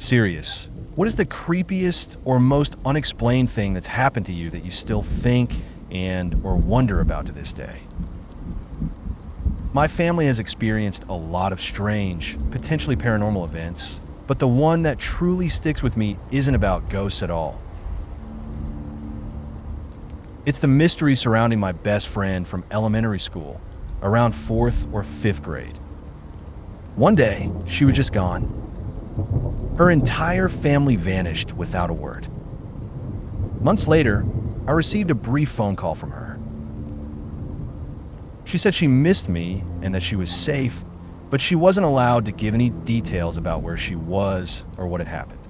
Serious. What is the creepiest or most unexplained thing that's happened to you that you still think and or wonder about to this day? My family has experienced a lot of strange, potentially paranormal events, but the one that truly sticks with me isn't about ghosts at all. It's the mystery surrounding my best friend from elementary school, around 4th or 5th grade. One day, she was just gone. Her entire family vanished without a word. Months later, I received a brief phone call from her. She said she missed me and that she was safe, but she wasn't allowed to give any details about where she was or what had happened.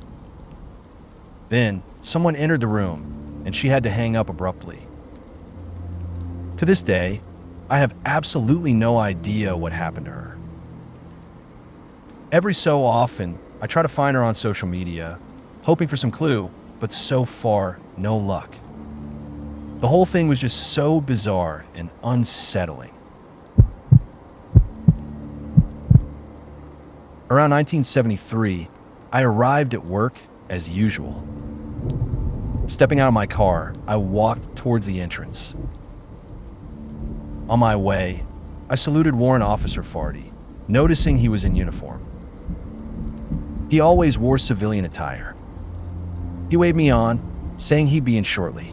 Then, someone entered the room, and she had to hang up abruptly. To this day, I have absolutely no idea what happened to her. Every so often, I try to find her on social media, hoping for some clue, but so far, no luck. The whole thing was just so bizarre and unsettling. Around 1973, I arrived at work as usual. Stepping out of my car, I walked towards the entrance. On my way, I saluted Warrant Officer Fardy, noticing he was in uniform. He always wore civilian attire. He waved me on, saying he'd be in shortly.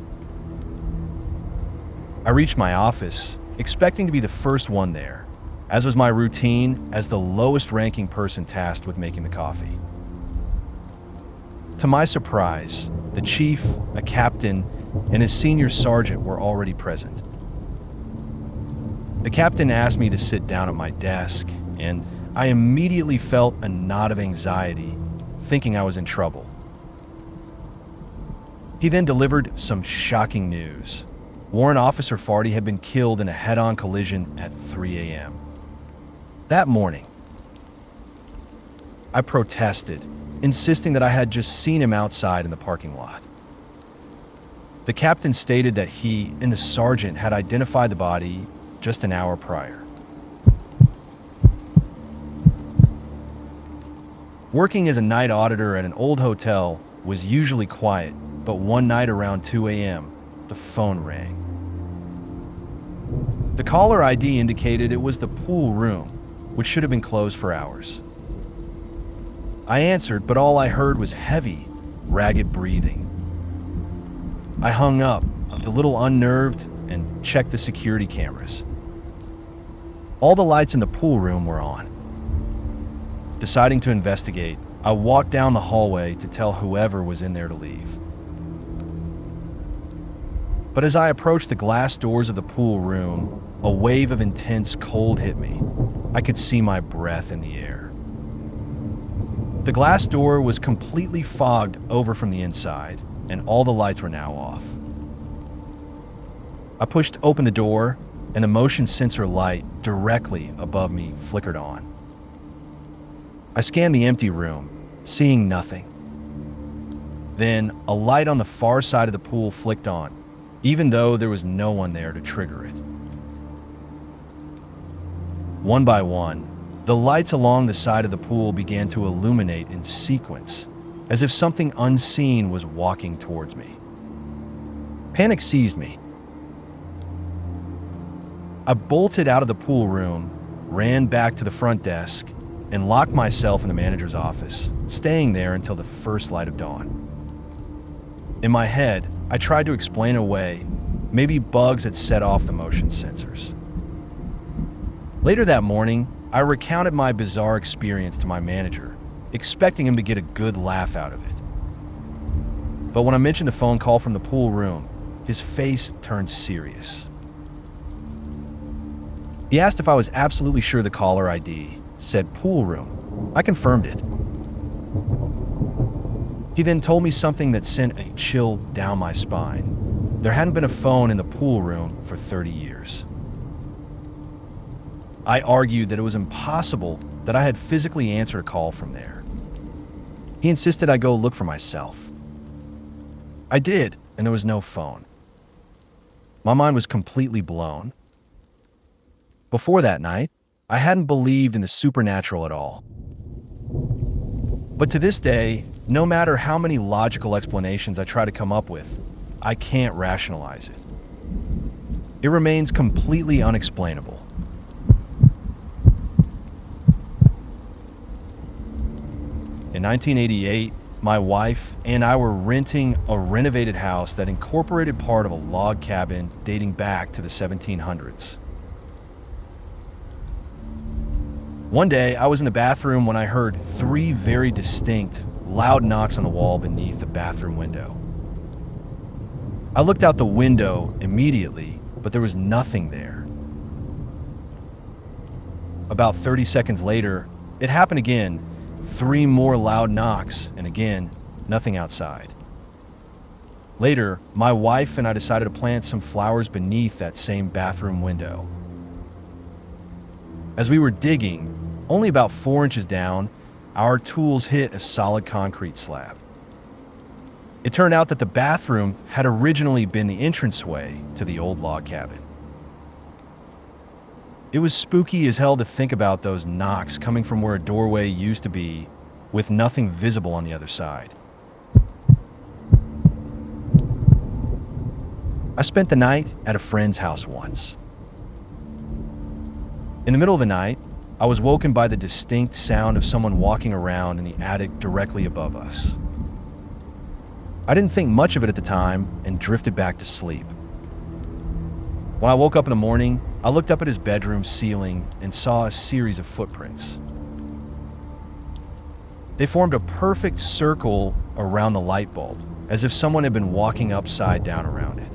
I reached my office, expecting to be the first one there, as was my routine as the lowest-ranking person tasked with making the coffee. To my surprise, the chief, a captain, and his senior sergeant were already present. The captain asked me to sit down at my desk, and I immediately felt a knot of anxiety, thinking I was in trouble. He then delivered some shocking news. Warrant Officer Fardy had been killed in a head-on collision at 3 a.m. That morning, I protested, insisting that I had just seen him outside in the parking lot. The captain stated that he and the sergeant had identified the body just an hour prior. Working as a night auditor at an old hotel was usually quiet, but one night around 2 a.m., the phone rang. The caller ID indicated it was the pool room, which should have been closed for hours. I answered, but all I heard was heavy, ragged breathing. I hung up, a little unnerved, and checked the security cameras. All the lights in the pool room were on. Deciding to investigate, I walked down the hallway to tell whoever was in there to leave. But as I approached the glass doors of the pool room, a wave of intense cold hit me. I could see my breath in the air. The glass door was completely fogged over from the inside, and all the lights were now off. I pushed open the door, and the motion sensor light directly above me flickered on. I scanned the empty room, seeing nothing. Then, a light on the far side of the pool flicked on, even though there was no one there to trigger it. One by one, the lights along the side of the pool began to illuminate in sequence, as if something unseen was walking towards me. Panic seized me. I bolted out of the pool room, ran back to the front desk, and locked myself in the manager's office, staying there until the first light of dawn. In my head, I tried to explain away, maybe bugs had set off the motion sensors. Later that morning, I recounted my bizarre experience to my manager, expecting him to get a good laugh out of it. But when I mentioned the phone call from the pool room, his face turned serious. He asked if I was absolutely sure the caller ID said pool room. I confirmed it. He then told me something that sent a chill down my spine. There hadn't been a phone in the pool room for 30 years. I argued that it was impossible that I had physically answered a call from there. He insisted I go look for myself. I did, and there was no phone. My mind was completely blown. Before that night, I hadn't believed in the supernatural at all. But to this day, No matter how many logical explanations I try to come up with, I can't rationalize it. It remains completely unexplainable. In 1988, my wife and I were renting a renovated house that incorporated part of a log cabin dating back to the 1700s. One day, I was in the bathroom when I heard 3 very distinct, loud knocks on the wall beneath the bathroom window. I looked out the window immediately, but there was nothing there. About 30 seconds later, it happened again. 3 more loud knocks, and again, nothing outside. Later, my wife and I decided to plant some flowers beneath that same bathroom window. As we were digging, only about 4 inches down, our tools hit a solid concrete slab. It turned out that the bathroom had originally been the entranceway to the old log cabin. It was spooky as hell to think about those knocks coming from where a doorway used to be, with nothing visible on the other side. I spent the night at a friend's house once. In the middle of the night, I was woken by the distinct sound of someone walking around in the attic directly above us. I didn't think much of it at the time and drifted back to sleep. When I woke up in the morning, I looked up at his bedroom ceiling and saw a series of footprints. They formed a perfect circle around the light bulb, as if someone had been walking upside down around it.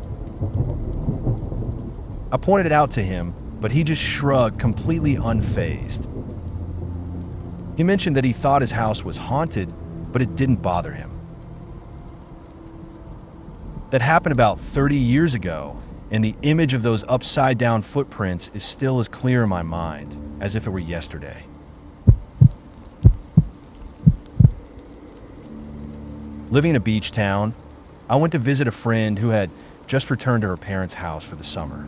I pointed it out to him, but he just shrugged, completely unfazed. He mentioned that he thought his house was haunted, but it didn't bother him. That happened about 30 years ago, and the image of those upside-down footprints is still as clear in my mind as if it were yesterday. Living in a beach town, I went to visit a friend who had just returned to her parents' house for the summer.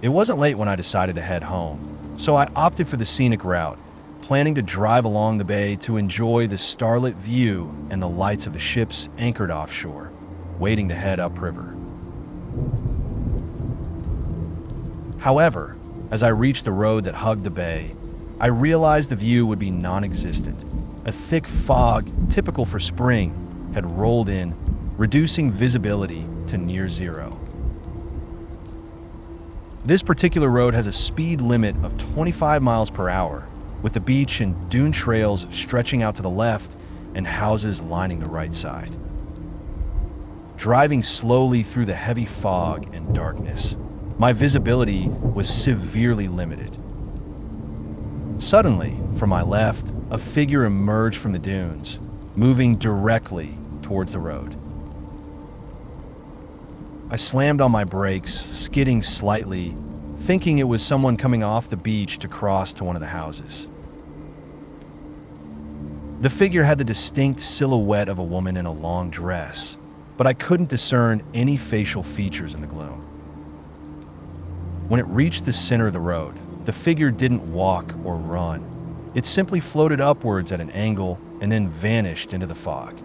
It wasn't late when I decided to head home, so I opted for the scenic route, planning to drive along the bay to enjoy the starlit view and the lights of the ships anchored offshore, waiting to head upriver. However, as I reached the road that hugged the bay, I realized the view would be non-existent. A thick fog, typical for spring, had rolled in, reducing visibility to near zero. This particular road has a speed limit of 25 miles per hour, with the beach and dune trails stretching out to the left and houses lining the right side. Driving slowly through the heavy fog and darkness, my visibility was severely limited. Suddenly, from my left, a figure emerged from the dunes, moving directly towards the road. I slammed on my brakes, skidding slightly, thinking it was someone coming off the beach to cross to one of the houses. The figure had the distinct silhouette of a woman in a long dress, but I couldn't discern any facial features in the gloom. When it reached the center of the road, the figure didn't walk or run. It simply floated upwards at an angle and then vanished into the fog.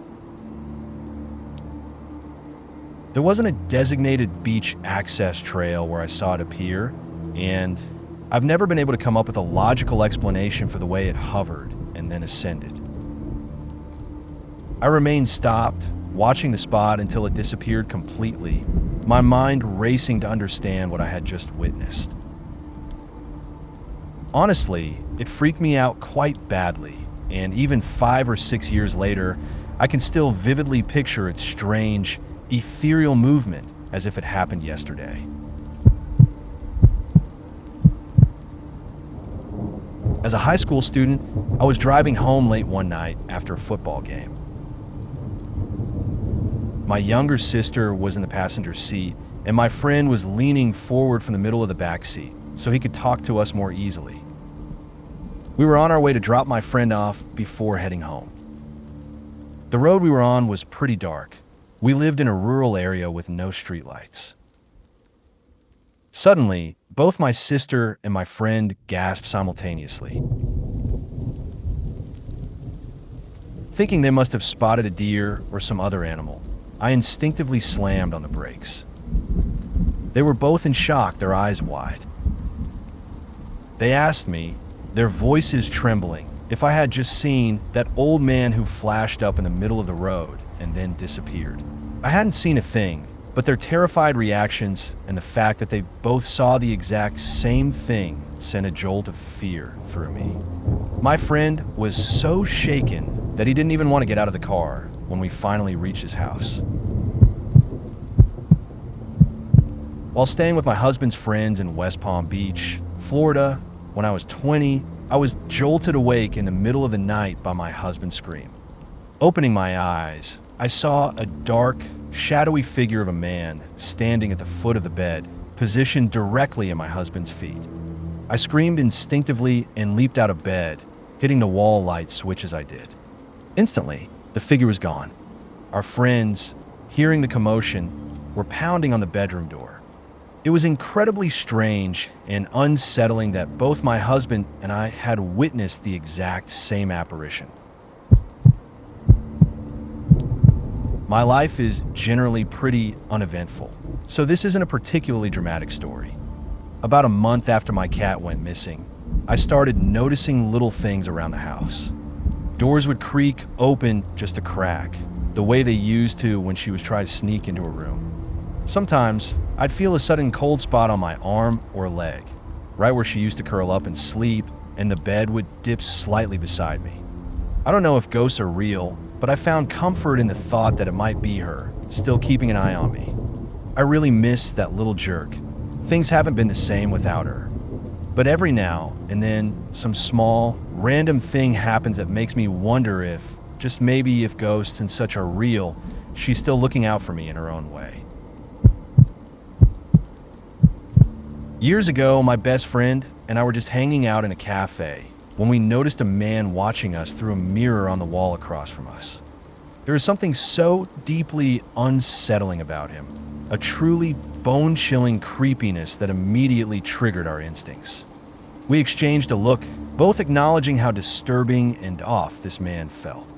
There wasn't a designated beach access trail where I saw it appear, and I've never been able to come up with a logical explanation for the way it hovered and then ascended. I remained stopped, watching the spot until it disappeared completely, my mind racing to understand what I had just witnessed. Honestly, it freaked me out quite badly, and even 5 or 6 years later, I can still vividly picture its strange, ethereal movement as if it happened yesterday. As a high school student, I was driving home late one night after a football game. My younger sister was in the passenger seat, and my friend was leaning forward from the middle of the back seat so he could talk to us more easily. We were on our way to drop my friend off before heading home. The road we were on was pretty dark. We lived in a rural area with no streetlights. Suddenly, both my sister and my friend gasped simultaneously. Thinking they must have spotted a deer or some other animal, I instinctively slammed on the brakes. They were both in shock, their eyes wide. They asked me, their voices trembling, if I had just seen that old man who flashed up in the middle of the road and then disappeared. I hadn't seen a thing, but their terrified reactions and the fact that they both saw the exact same thing sent a jolt of fear through me. My friend was so shaken that he didn't even want to get out of the car when we finally reached his house. While staying with my husband's friends in West Palm Beach, Florida, when I was 20, I was jolted awake in the middle of the night by my husband's scream. Opening my eyes, I saw a dark, shadowy figure of a man standing at the foot of the bed, positioned directly at my husband's feet. I screamed instinctively and leaped out of bed, hitting the wall light switch as I did. Instantly, the figure was gone. Our friends, hearing the commotion, were pounding on the bedroom door. It was incredibly strange and unsettling that both my husband and I had witnessed the exact same apparition. My life is generally pretty uneventful, so this isn't a particularly dramatic story. About a month after my cat went missing, I started noticing little things around the house. Doors would creak open just a crack, the way they used to when she was trying to sneak into a room. Sometimes, I'd feel a sudden cold spot on my arm or leg, right where she used to curl up and sleep, and the bed would dip slightly beside me. I don't know if ghosts are real, but I found comfort in the thought that it might be her, still keeping an eye on me. I really miss that little jerk. Things haven't been the same without her. But every now and then, some small, random thing happens that makes me wonder if, just maybe if ghosts and such are real, she's still looking out for me in her own way. Years ago, my best friend and I were just hanging out in a cafe when we noticed a man watching us through a mirror on the wall across from us. There was something so deeply unsettling about him, a truly bone-chilling creepiness that immediately triggered our instincts. We exchanged a look, both acknowledging how disturbing and off this man felt.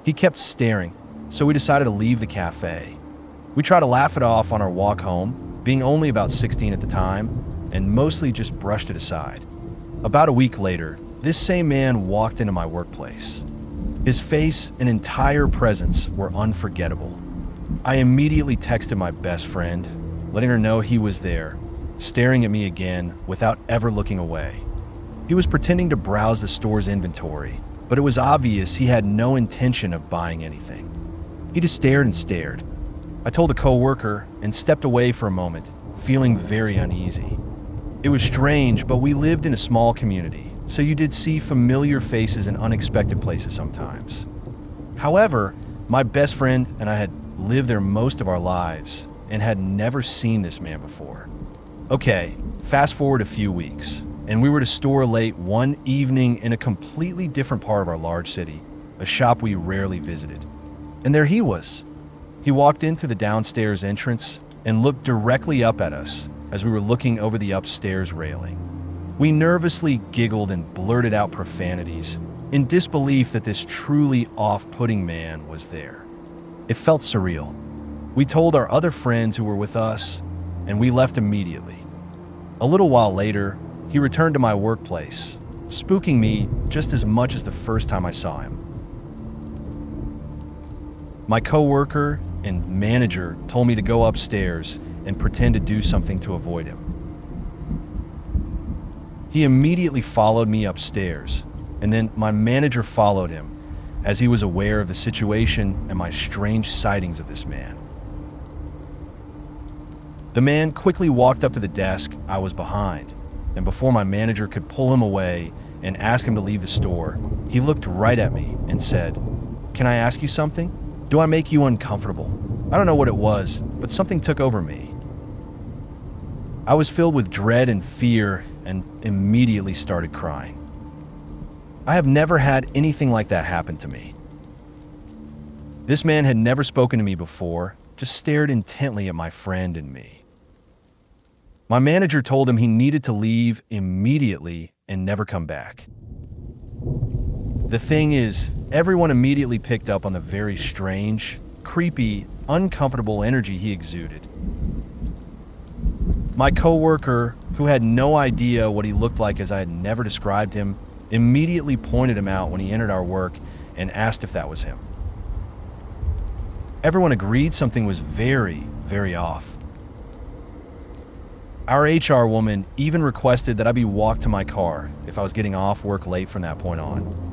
He kept staring, so we decided to leave the cafe. We tried to laugh it off on our walk home, being only about 16 at the time, and mostly just brushed it aside. About a week later, this same man walked into my workplace. His face and entire presence were unforgettable. I immediately texted my best friend, letting her know he was there, staring at me again without ever looking away. He was pretending to browse the store's inventory, but it was obvious he had no intention of buying anything. He just stared and stared. I told a coworker and stepped away for a moment, feeling very uneasy. It was strange, but we lived in a small community, so you did see familiar faces in unexpected places sometimes. However, my best friend and I had lived there most of our lives and had never seen this man before. Okay, fast forward a few weeks, and we were to store late one evening in a completely different part of our large city, a shop we rarely visited. And there he was. He walked in through the downstairs entrance and looked directly up at us as we were looking over the upstairs railing. We nervously giggled and blurted out profanities in disbelief that this truly off-putting man was there. It felt surreal. We told our other friends who were with us, and we left immediately. A little while later, he returned to my workplace, spooking me just as much as the first time I saw him. My coworker and manager told me to go upstairs and pretend to do something to avoid him. He immediately followed me upstairs, and then my manager followed him, as he was aware of the situation and my strange sightings of this man. The man quickly walked up to the desk I was behind, and before my manager could pull him away and ask him to leave the store, he looked right at me and said, "Can I ask you something? Do I make you uncomfortable?" I don't know what it was, but something took over me. I was filled with dread and fear and immediately started crying. I have never had anything like that happen to me. This man had never spoken to me before, just stared intently at my friend and me. My manager told him he needed to leave immediately and never come back. The thing is, everyone immediately picked up on the very strange, creepy, uncomfortable energy he exuded. My coworker, who had no idea what he looked like as I had never described him, immediately pointed him out when he entered our work and asked if that was him. Everyone agreed something was very, very off. Our HR woman even requested that I be walked to my car if I was getting off work late from that point on.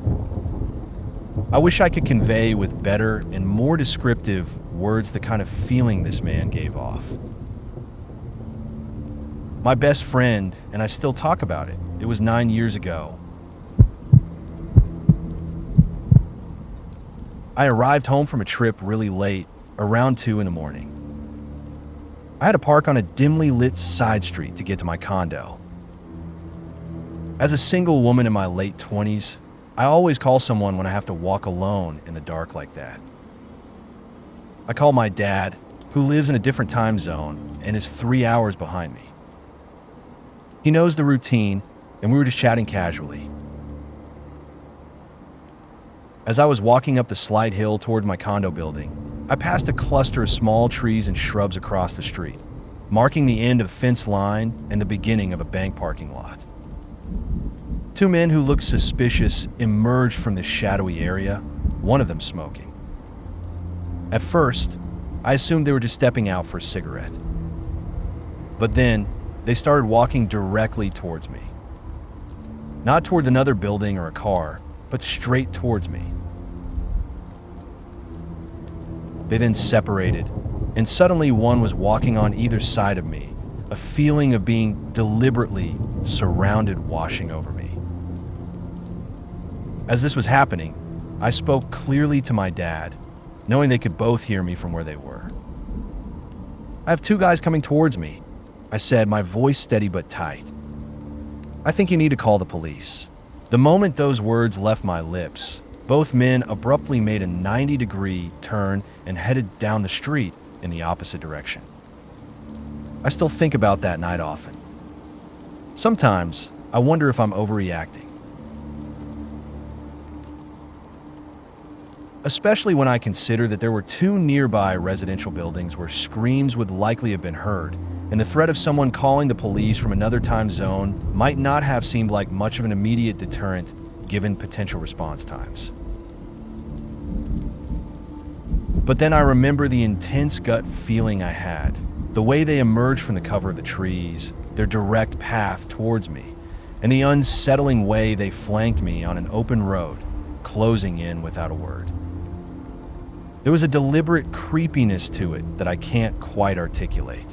I wish I could convey with better and more descriptive words the kind of feeling this man gave off. My best friend, and I still talk about it. It was 9 years ago. I arrived home from a trip really late, around 2 in the morning. I had to park on a dimly lit side street to get to my condo. As a single woman in my late 20s, I always call someone when I have to walk alone in the dark like that. I call my dad, who lives in a different time zone and is 3 hours behind me. He knows the routine, and we were just chatting casually. As I was walking up the slight hill toward my condo building, I passed a cluster of small trees and shrubs across the street, marking the end of a fence line and the beginning of a bank parking lot. 2 men who looked suspicious emerged from this shadowy area, one of them smoking. At first, I assumed they were just stepping out for a cigarette. But then, they started walking directly towards me. Not towards another building or a car, but straight towards me. They then separated, and suddenly one was walking on either side of me, a feeling of being deliberately surrounded washing over me. As this was happening, I spoke clearly to my dad, knowing they could both hear me from where they were. "I have 2 guys coming towards me," I said, my voice steady but tight. "I think you need to call the police." The moment those words left my lips, both men abruptly made a 90-degree turn and headed down the street in the opposite direction. I still think about that night often. Sometimes I wonder if I'm overreacting. Especially when I consider that there were 2 nearby residential buildings where screams would likely have been heard, and the threat of someone calling the police from another time zone might not have seemed like much of an immediate deterrent given potential response times. But then I remember the intense gut feeling I had, the way they emerged from the cover of the trees, their direct path towards me, and the unsettling way they flanked me on an open road, closing in without a word. There was a deliberate creepiness to it that I can't quite articulate.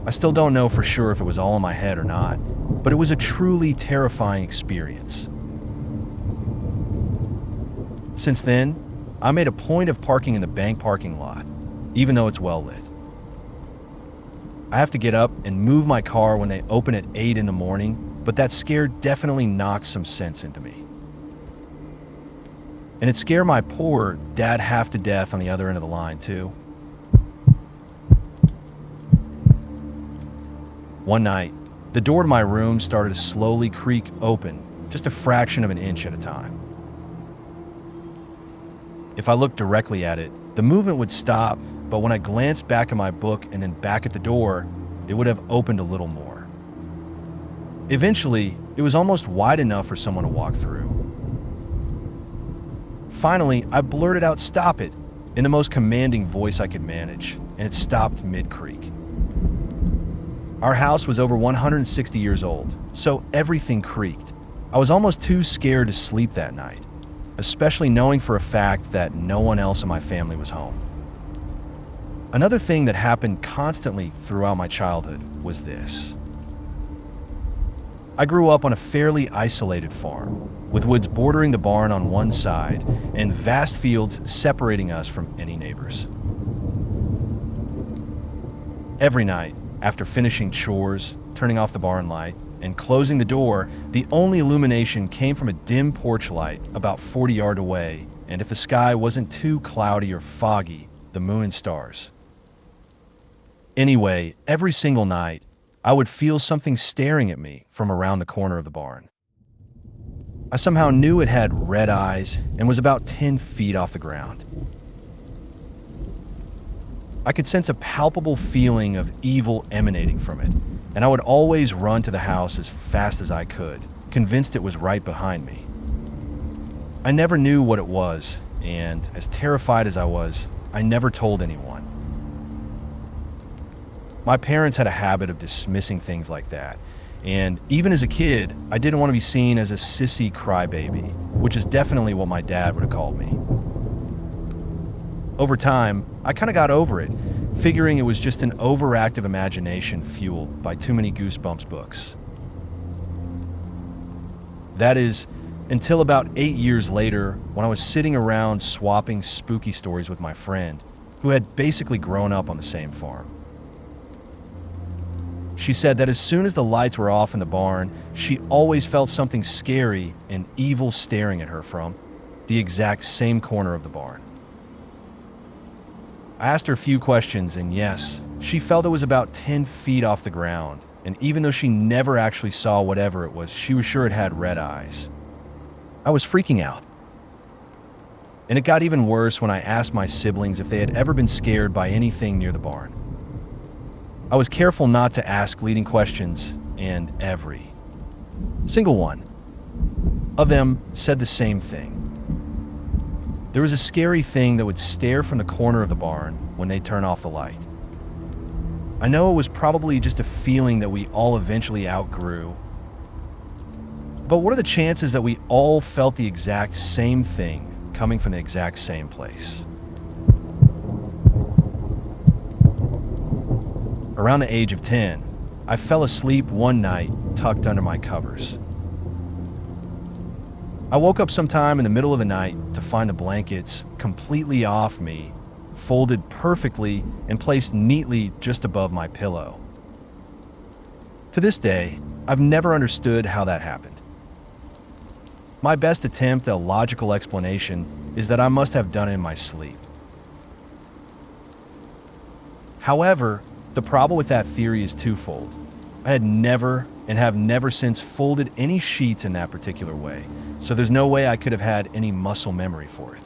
I still don't know for sure if it was all in my head or not, but it was a truly terrifying experience. Since then, I made a point of parking in the bank parking lot, even though it's well lit. I have to get up and move my car when they open at 8 in the morning, but that scare definitely knocked some sense into me. And it scared my poor dad half to death on the other end of the line, too. One night, the door to my room started to slowly creak open, just a fraction of an inch at a time. If I looked directly at it, the movement would stop, but when I glanced back at my book and then back at the door, it would have opened a little more. Eventually, it was almost wide enough for someone to walk through. Finally, I blurted out, "Stop it," in the most commanding voice I could manage, and it stopped mid-creak. Our house was over 160 years old, so everything creaked. I was almost too scared to sleep that night, especially knowing for a fact that no one else in my family was home. Another thing that happened constantly throughout my childhood was this. I grew up on a fairly isolated farm, with woods bordering the barn on one side and vast fields separating us from any neighbors. Every night, after finishing chores, turning off the barn light, and closing the door, the only illumination came from a dim porch light about 40 yards away, and if the sky wasn't too cloudy or foggy, the moon and stars. Anyway, every single night, I would feel something staring at me from around the corner of the barn. I somehow knew it had red eyes and was about 10 feet off the ground. I could sense a palpable feeling of evil emanating from it, and I would always run to the house as fast as I could, convinced it was right behind me. I never knew what it was, and as terrified as I was, I never told anyone. My parents had a habit of dismissing things like that, and even as a kid, I didn't want to be seen as a sissy crybaby, which is definitely what my dad would have called me. Over time, I kind of got over it, figuring it was just an overactive imagination fueled by too many Goosebumps books. That is, until about 8 years later, when I was sitting around swapping spooky stories with my friend, who had basically grown up on the same farm. She said that as soon as the lights were off in the barn, she always felt something scary and evil staring at her from the exact same corner of the barn. I asked her a few questions, and yes, she felt it was about 10 feet off the ground, and even though she never actually saw whatever it was, she was sure it had red eyes. I was freaking out. And it got even worse when I asked my siblings if they had ever been scared by anything near the barn. I was careful not to ask leading questions, and every single one of them said the same thing. There was a scary thing that would stare from the corner of the barn when they turn off the light. I know it was probably just a feeling that we all eventually outgrew, but what are the chances that we all felt the exact same thing coming from the exact same place? Around the age of 10, I fell asleep one night tucked under my covers. I woke up sometime in the middle of the night to find the blankets completely off me, folded perfectly and placed neatly just above my pillow. To this day, I've never understood how that happened. My best attempt at a logical explanation is that I must have done it in my sleep. However, the problem with that theory is twofold. I had never and have never since folded any sheets in that particular way, so there's no way I could have had any muscle memory for it.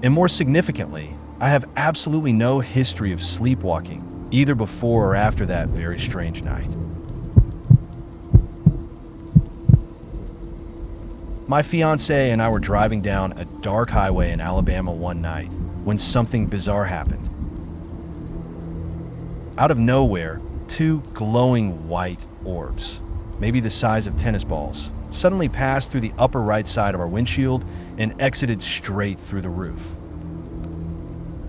And more significantly, I have absolutely no history of sleepwalking, either before or after that very strange night. My fiancée and I were driving down a dark highway in Alabama one night when something bizarre happened. Out of nowhere, two glowing white orbs, maybe the size of tennis balls, suddenly passed through the upper right side of our windshield and exited straight through the roof.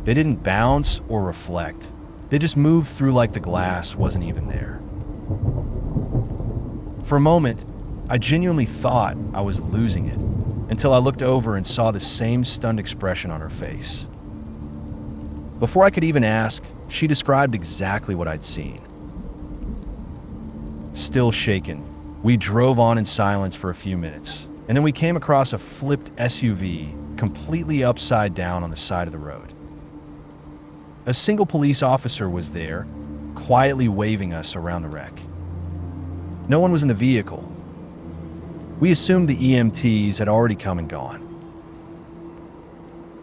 They didn't bounce or reflect. They just moved through like the glass wasn't even there. For a moment, I genuinely thought I was losing it until I looked over and saw the same stunned expression on her face. Before I could even ask, she described exactly what I'd seen. Still shaken, we drove on in silence for a few minutes, and then we came across a flipped SUV completely upside down on the side of the road. A single police officer was there, quietly waving us around the wreck. No one was in the vehicle. We assumed the EMTs had already come and gone.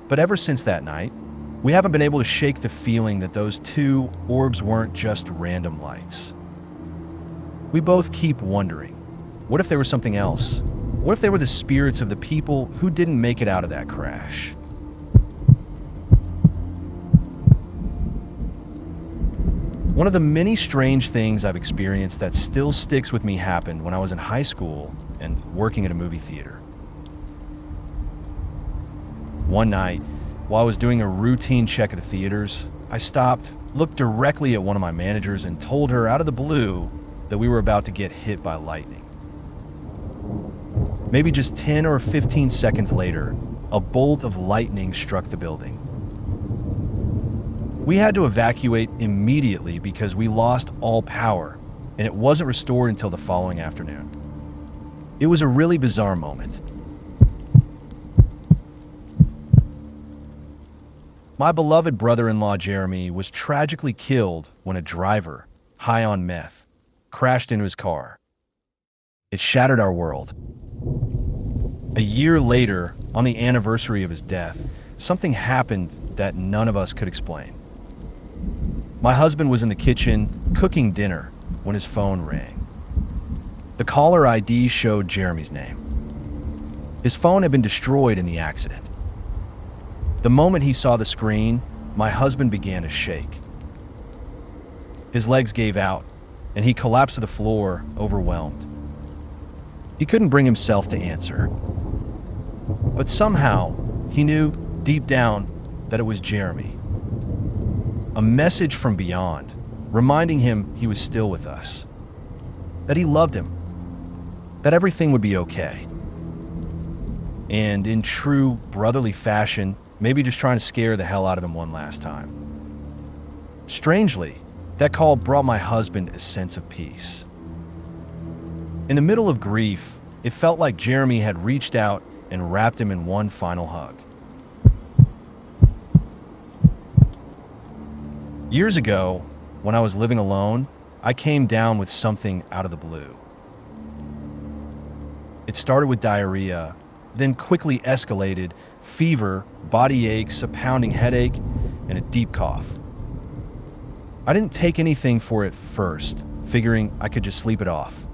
But ever since that night, we haven't been able to shake the feeling that those two orbs weren't just random lights. We both keep wondering, what if there was something else? What if they were the spirits of the people who didn't make it out of that crash? One of the many strange things I've experienced that still sticks with me happened when I was in high school and working at a movie theater. One night, while I was doing a routine check of the theaters, I stopped, looked directly at one of my managers, and told her out of the blue that we were about to get hit by lightning. Maybe just 10 or 15 seconds later, a bolt of lightning struck the building. We had to evacuate immediately because we lost all power, and it wasn't restored until the following afternoon. It was a really bizarre moment. My beloved brother-in-law Jeremy was tragically killed when a driver, high on meth, crashed into his car. It shattered our world. A year later, on the anniversary of his death, something happened that none of us could explain. My husband was in the kitchen cooking dinner when his phone rang. The caller ID showed Jeremy's name. His phone had been destroyed in the accident. The moment he saw the screen, my husband began to shake. His legs gave out, and he collapsed to the floor, overwhelmed. He couldn't bring himself to answer. But somehow, he knew deep down that it was Jeremy. A message from beyond, reminding him he was still with us, that he loved him, that everything would be okay. And in true brotherly fashion, maybe just trying to scare the hell out of him one last time. Strangely, that call brought my husband a sense of peace. In the middle of grief, it felt like Jeremy had reached out and wrapped him in one final hug. Years ago, when I was living alone, I came down with something out of the blue. It started with diarrhea, then quickly escalated, fever, body aches, a pounding headache, and a deep cough. I didn't take anything for it first, figuring I could just sleep it off.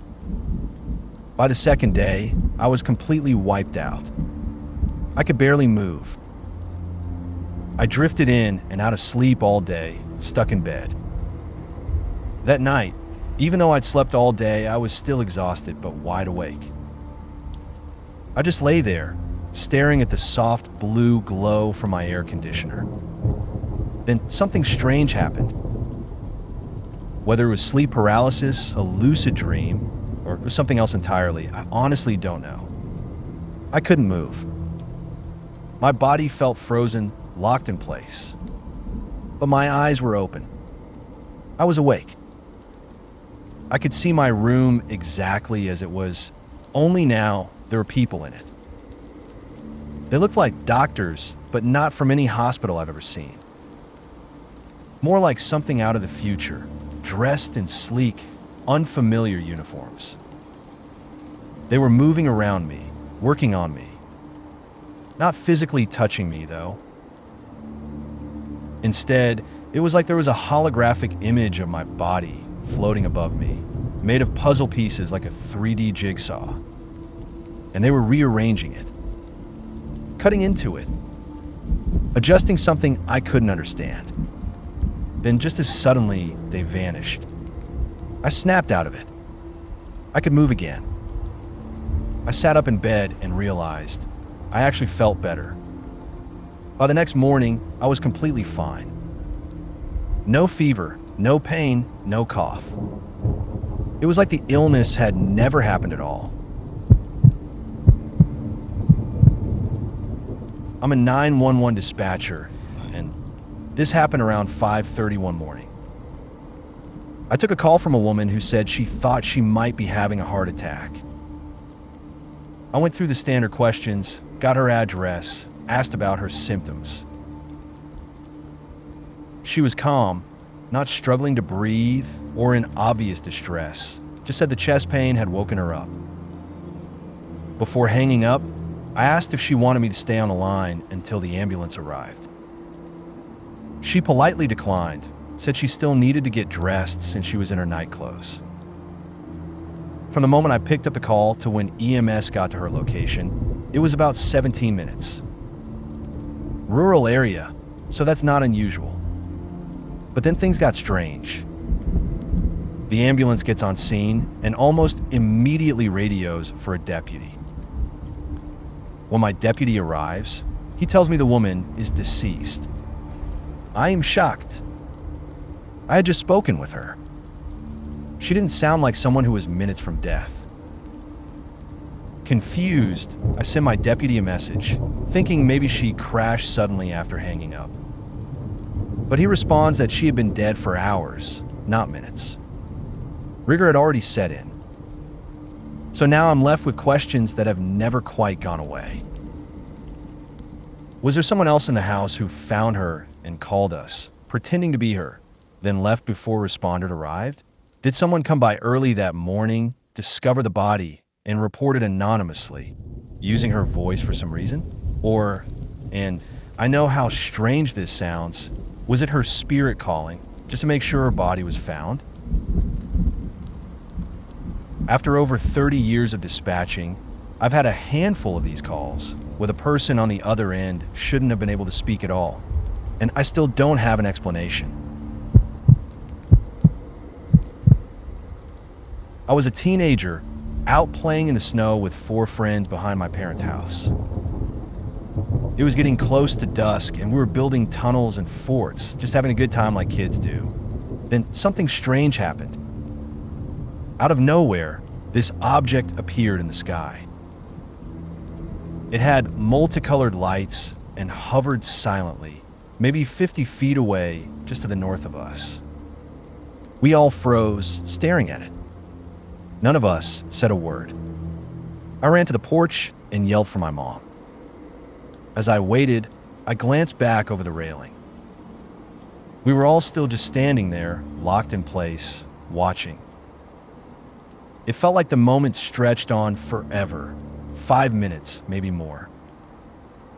By the second day, I was completely wiped out. I could barely move. I drifted in and out of sleep all day, stuck in bed. That night, even though I'd slept all day, I was still exhausted but wide awake. I just lay there, staring at the soft blue glow from my air conditioner. Then something strange happened. Whether it was sleep paralysis, a lucid dream, or something else entirely, I honestly don't know. I couldn't move. My body felt frozen, locked in place. But my eyes were open. I was awake. I could see my room exactly as it was, only now there were people in it. They looked like doctors, but not from any hospital I've ever seen. More like something out of the future, dressed in sleek, unfamiliar uniforms. They were moving around me, working on me. Not physically touching me, though. Instead, it was like there was a holographic image of my body floating above me, made of puzzle pieces like a 3D jigsaw. And they were rearranging it, cutting into it, adjusting something I couldn't understand. Then just as suddenly, they vanished. I snapped out of it. I could move again. I sat up in bed and realized I actually felt better. By the next morning, I was completely fine. No fever, no pain, no cough. It was like the illness had never happened at all. I'm a 911 dispatcher, and this happened around 5:30 one morning. I took a call from a woman who said she thought she might be having a heart attack. I went through the standard questions, got her address, asked about her symptoms. She was calm, not struggling to breathe or in obvious distress, just said the chest pain had woken her up. Before hanging up, I asked if she wanted me to stay on the line until the ambulance arrived. She politely declined, said she still needed to get dressed since she was in her night clothes. From the moment I picked up the call to when EMS got to her location, it was about 17 minutes. Rural area, so that's not unusual. But then things got strange. The ambulance gets on scene and almost immediately radios for a deputy. When my deputy arrives, he tells me the woman is deceased. I am shocked. I had just spoken with her. She didn't sound like someone who was minutes from death. Confused, I sent my deputy a message, thinking maybe she crashed suddenly after hanging up. But he responds that she had been dead for hours, not minutes. Rigor had already set in. So now I'm left with questions that have never quite gone away. Was there someone else in the house who found her and called us, pretending to be her, then left before responders arrived? Did someone come by early that morning, discover the body, and reported anonymously, using her voice for some reason? Or, and I know how strange this sounds, was it her spirit calling just to make sure her body was found? After over 30 years of dispatching, I've had a handful of these calls where the person on the other end shouldn't have been able to speak at all, and I still don't have an explanation. I was a teenager out playing in the snow with 4 friends behind my parents' house. It was getting close to dusk and we were building tunnels and forts, just having a good time like kids do. Then something strange happened. Out of nowhere, this object appeared in the sky. It had multicolored lights and hovered silently, maybe 50 feet away just to the north of us. We all froze, staring at it. None of us said a word. I ran to the porch and yelled for my mom. As I waited, I glanced back over the railing. We were all still just standing there, locked in place, watching. It felt like the moment stretched on forever, 5 minutes, maybe more.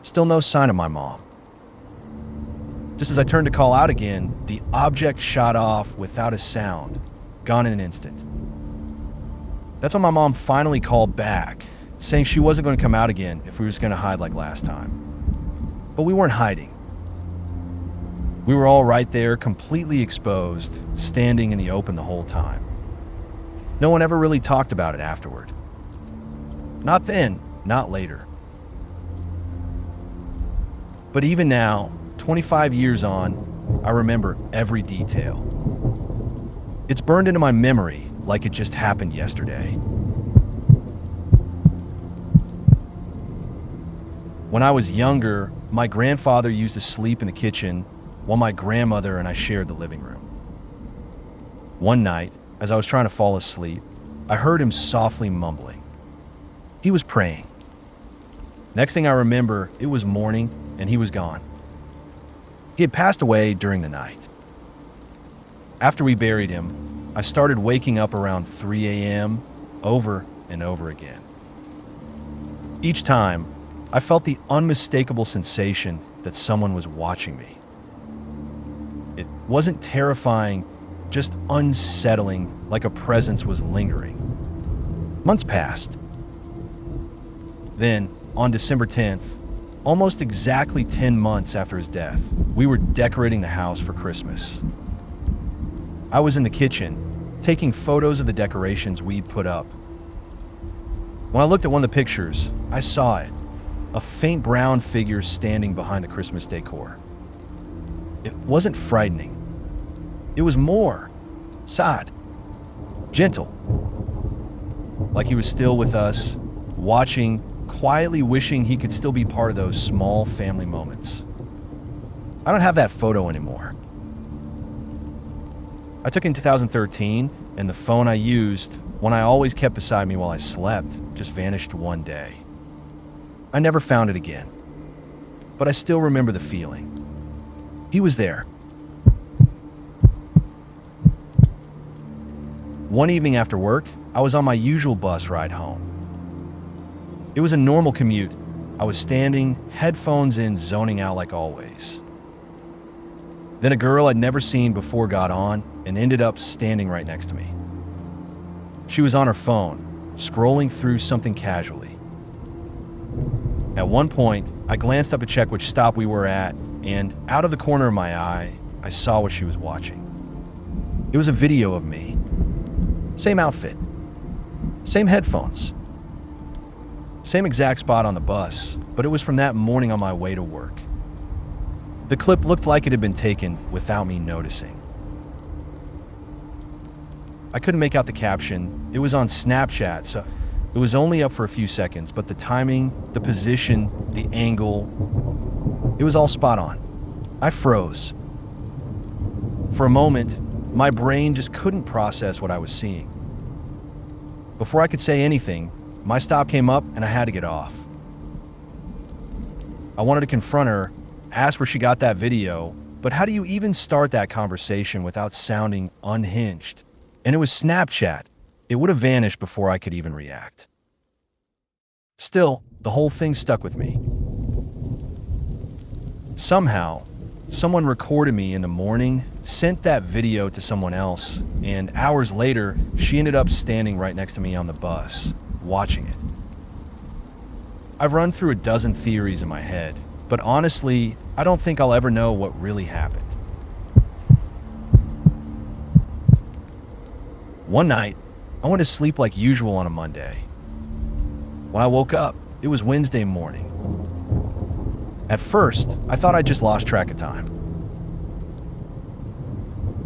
Still no sign of my mom. Just as I turned to call out again, the object shot off without a sound, gone in an instant. That's when my mom finally called back, saying she wasn't going to come out again if we were just going to hide like last time. But we weren't hiding. We were all right there, completely exposed, standing in the open the whole time. No one ever really talked about it afterward. Not then, not later. But even now, 25 years on, I remember every detail. It's burned into my memory like it just happened yesterday. When I was younger, my grandfather used to sleep in the kitchen while my grandmother and I shared the living room. One night, as I was trying to fall asleep, I heard him softly mumbling. He was praying. Next thing I remember, it was morning and he was gone. He had passed away during the night. After we buried him, I started waking up around 3 a.m. over and over again. Each time, I felt the unmistakable sensation that someone was watching me. It wasn't terrifying, just unsettling, like a presence was lingering. Months passed. Then, on December 10th, almost exactly 10 months after his death, we were decorating the house for Christmas. I was in the kitchen, taking photos of the decorations we'd put up. When I looked at one of the pictures, I saw it, a faint brown figure standing behind the Christmas decor. It wasn't frightening. It was more sad, gentle, like he was still with us, watching, quietly wishing he could still be part of those small family moments. I don't have that photo anymore. I took it in 2013, and the phone I used, one I always kept beside me while I slept, just vanished one day. I never found it again, but I still remember the feeling. He was there. One evening after work, I was on my usual bus ride home. It was a normal commute. I was standing, headphones in, zoning out like always. Then a girl I'd never seen before got on and ended up standing right next to me. She was on her phone, scrolling through something casually. At one point, I glanced up to check which stop we were at, and out of the corner of my eye, I saw what she was watching. It was a video of me. Same outfit, same headphones, same exact spot on the bus, but it was from that morning on my way to work. The clip looked like it had been taken without me noticing. I couldn't make out the caption. It was on Snapchat, so it was only up for a few seconds, but the timing, the position, the angle, it was all spot on. I froze. For a moment, my brain just couldn't process what I was seeing. Before I could say anything, my stop came up and I had to get off. I wanted to confront her, ask where she got that video, but how do you even start that conversation without sounding unhinged? And it was Snapchat. It would have vanished before I could even react. Still, the whole thing stuck with me. Somehow, someone recorded me in the morning, sent that video to someone else, and hours later, she ended up standing right next to me on the bus, watching it. I've run through a dozen theories in my head, but honestly, I don't think I'll ever know what really happened. One night, I went to sleep like usual on a Monday. When I woke up, it was Wednesday morning. At first, I thought I just lost track of time.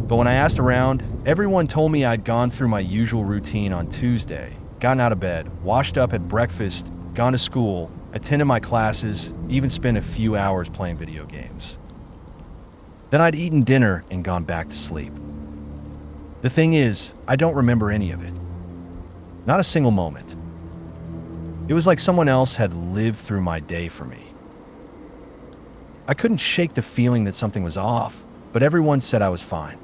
But when I asked around, everyone told me I'd gone through my usual routine on Tuesday, gotten out of bed, washed up, had breakfast, gone to school, attended my classes, even spent a few hours playing video games. Then I'd eaten dinner and gone back to sleep. The thing is, I don't remember any of it. Not a single moment. It was like someone else had lived through my day for me. I couldn't shake the feeling that something was off, but everyone said I was fine.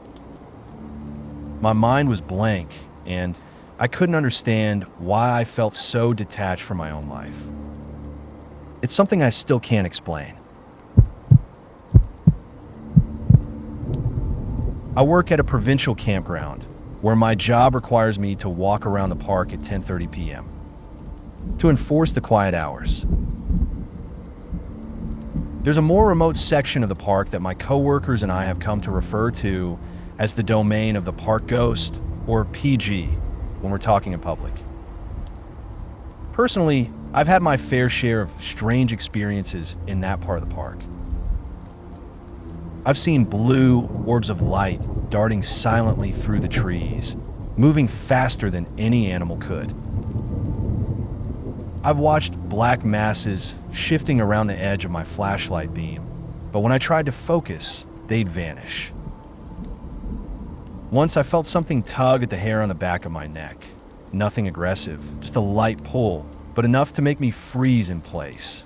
My mind was blank, and I couldn't understand why I felt so detached from my own life. It's something I still can't explain. I work at a provincial campground where my job requires me to walk around the park at 10:30 p.m. to enforce the quiet hours. There's a more remote section of the park that my coworkers and I have come to refer to as the domain of the park ghost, or PG, when we're talking in public. Personally, I've had my fair share of strange experiences in that part of the park. I've seen blue orbs of light darting silently through the trees, moving faster than any animal could. I've watched black masses shifting around the edge of my flashlight beam, but when I tried to focus, they'd vanish. Once I felt something tug at the hair on the back of my neck. Nothing aggressive, just a light pull, but enough to make me freeze in place.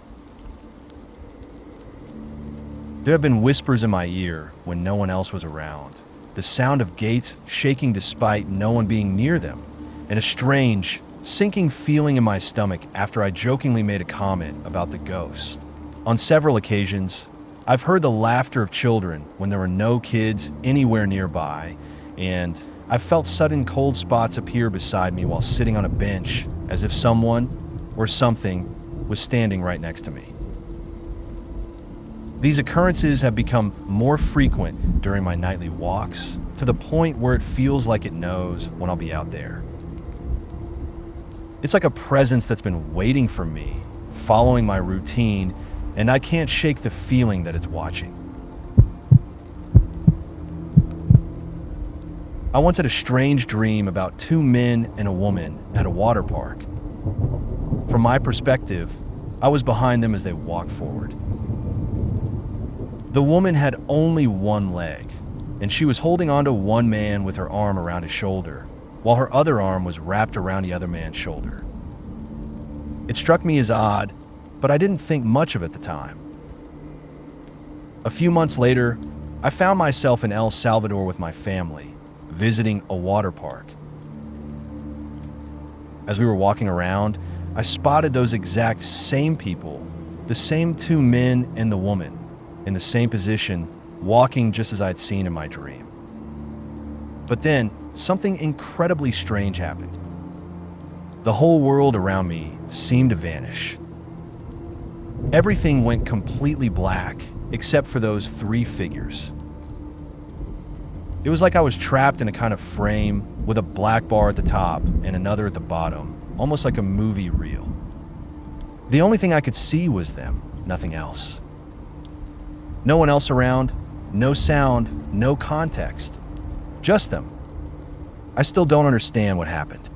There have been whispers in my ear when no one else was around, the sound of gates shaking despite no one being near them, and a strange, sinking feeling in my stomach after I jokingly made a comment about the ghost. On several occasions, I've heard the laughter of children when there were no kids anywhere nearby, and I've felt sudden cold spots appear beside me while sitting on a bench, as if someone or something was standing right next to me. These occurrences have become more frequent during my nightly walks, to the point where it feels like it knows when I'll be out there. It's like a presence that's been waiting for me, following my routine, and I can't shake the feeling that it's watching. I once had a strange dream about two men and a woman at a water park. From my perspective, I was behind them as they walked forward. The woman had only one leg, and she was holding onto one man with her arm around his shoulder, while her other arm was wrapped around the other man's shoulder. It struck me as odd, but I didn't think much of it at the time. A few months later, I found myself in El Salvador with my family, visiting a water park. As we were walking around, I spotted those exact same people, the same two men and the woman, in the same position, walking just as I'd seen in my dream. But then, something incredibly strange happened. The whole world around me seemed to vanish. Everything went completely black, except for those three figures. It was like I was trapped in a kind of frame with a black bar at the top and another at the bottom, almost like a movie reel. The only thing I could see was them, nothing else. No one else around, no sound, no context. Just them. I still don't understand what happened.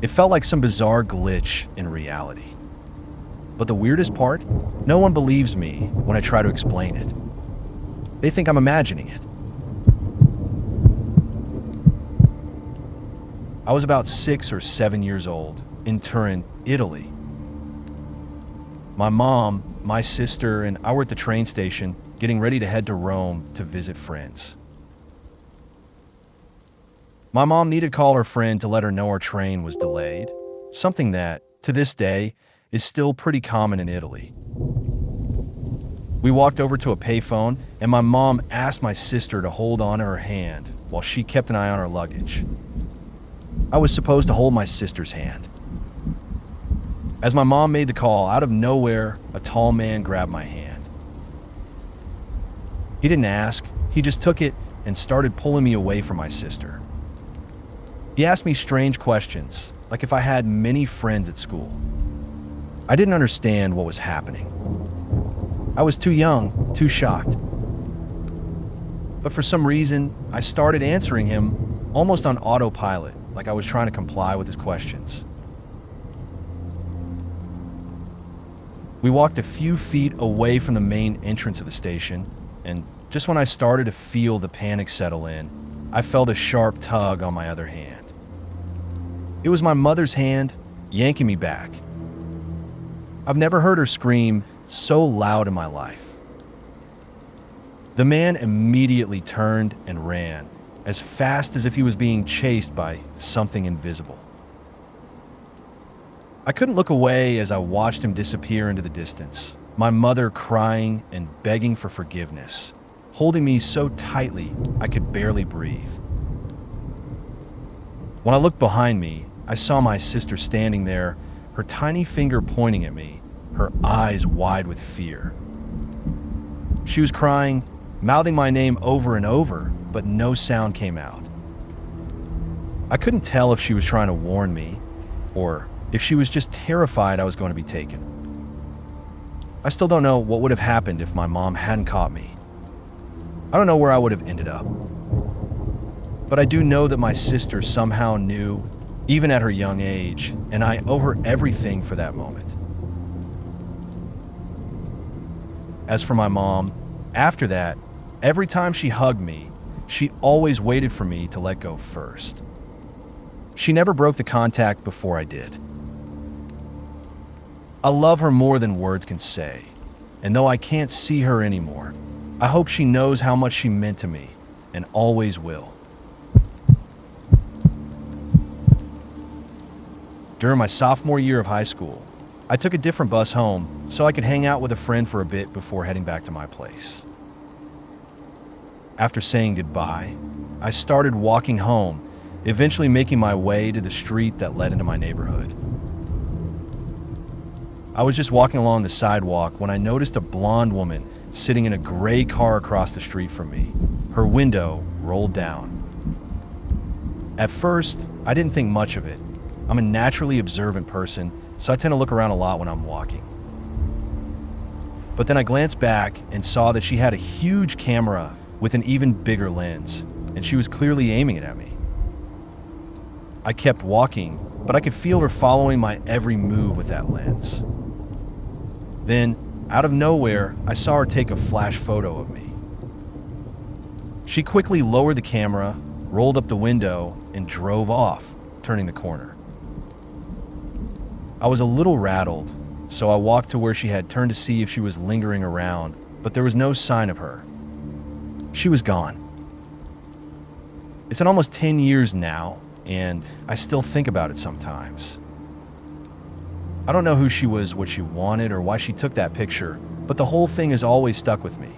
It felt like some bizarre glitch in reality. But the weirdest part, no one believes me when I try to explain it. They think I'm imagining it. I was about 6 or 7 years old in Turin, Italy. My mom, my sister, and I were at the train station getting ready to head to Rome to visit friends. My mom needed to call her friend to let her know our train was delayed, something that, to this day, is still pretty common in Italy. We walked over to a payphone, and my mom asked my sister to hold on to her hand while she kept an eye on our luggage. I was supposed to hold my sister's hand. As my mom made the call, out of nowhere, a tall man grabbed my hand. He didn't ask, he just took it and started pulling me away from my sister. He asked me strange questions, like if I had many friends at school. I didn't understand what was happening. I was too young, too shocked. But for some reason, I started answering him almost on autopilot, like I was trying to comply with his questions. We walked a few feet away from the main entrance of the station, and just when I started to feel the panic settle in, I felt a sharp tug on my other hand. It was my mother's hand yanking me back. I've never heard her scream so loud in my life. The man immediately turned and ran, as fast as if he was being chased by something invisible. I couldn't look away as I watched him disappear into the distance, my mother crying and begging for forgiveness, holding me so tightly I could barely breathe. When I looked behind me, I saw my sister standing there, her tiny finger pointing at me, her eyes wide with fear. She was crying, mouthing my name over and over, but no sound came out. I couldn't tell if she was trying to warn me, or if she was just terrified I was going to be taken. I still don't know what would have happened if my mom hadn't caught me. I don't know where I would have ended up. But I do know that my sister somehow knew, even at her young age, and I owe her everything for that moment. As for my mom, after that, every time she hugged me, she always waited for me to let go first. She never broke the contact before I did. I love her more than words can say, and though I can't see her anymore, I hope she knows how much she meant to me, and always will. During my sophomore year of high school, I took a different bus home so I could hang out with a friend for a bit before heading back to my place. After saying goodbye, I started walking home, eventually making my way to the street that led into my neighborhood. I was just walking along the sidewalk when I noticed a blonde woman sitting in a gray car across the street from me, her window rolled down. At first, I didn't think much of it. I'm a naturally observant person, so I tend to look around a lot when I'm walking. But then I glanced back and saw that she had a huge camera with an even bigger lens, and she was clearly aiming it at me. I kept walking, but I could feel her following my every move with that lens. Then, out of nowhere, I saw her take a flash photo of me. She quickly lowered the camera, rolled up the window, and drove off, turning the corner. I was a little rattled, so I walked to where she had turned to see if she was lingering around, but there was no sign of her. She was gone. It's been almost 10 years now, and I still think about it sometimes. I don't know who she was, what she wanted, or why she took that picture, but the whole thing has always stuck with me.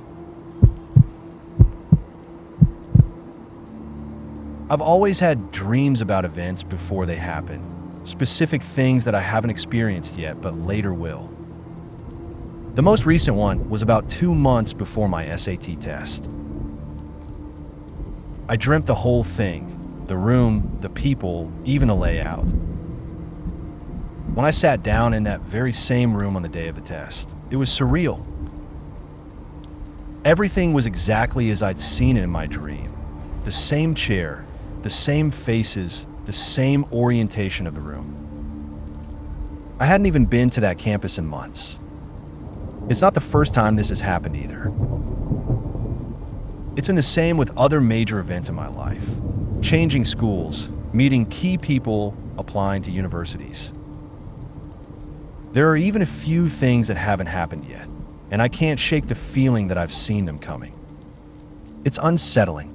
I've always had dreams about events before they happen, specific things that I haven't experienced yet, but later will. The most recent one was about 2 months before my SAT test. I dreamt the whole thing, the room, the people, even the layout. When I sat down in that very same room on the day of the test, it was surreal. Everything was exactly as I'd seen it in my dream. The same chair, the same faces, the same orientation of the room. I hadn't even been to that campus in months. It's not the first time this has happened either. It's been the same with other major events in my life. Changing schools, meeting key people, applying to universities. There are even a few things that haven't happened yet, and I can't shake the feeling that I've seen them coming. It's unsettling.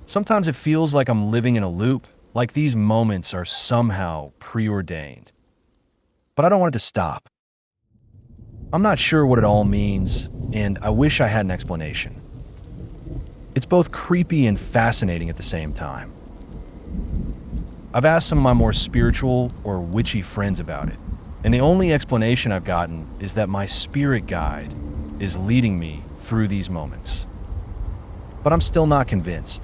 Sometimes it feels like I'm living in a loop, like these moments are somehow preordained. but I don't want it to stop. I'm not sure what it all means, and I wish I had an explanation. It's both creepy and fascinating at the same time. I've asked some of my more spiritual or witchy friends about it, and the only explanation I've gotten is that my spirit guide is leading me through these moments. But I'm still not convinced.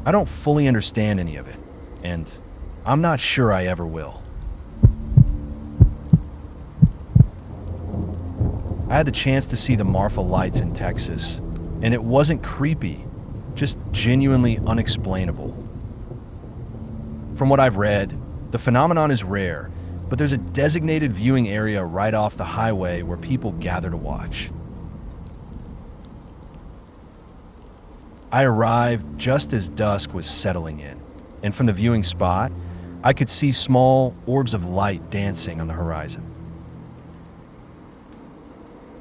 I don't fully understand any of it, and I'm not sure I ever will. I had the chance to see the Marfa lights in Texas, and it wasn't creepy, just genuinely unexplainable. From what I've read, the phenomenon is rare, but there's a designated viewing area right off the highway where people gather to watch. I arrived just as dusk was settling in, and from the viewing spot, I could see small orbs of light dancing on the horizon.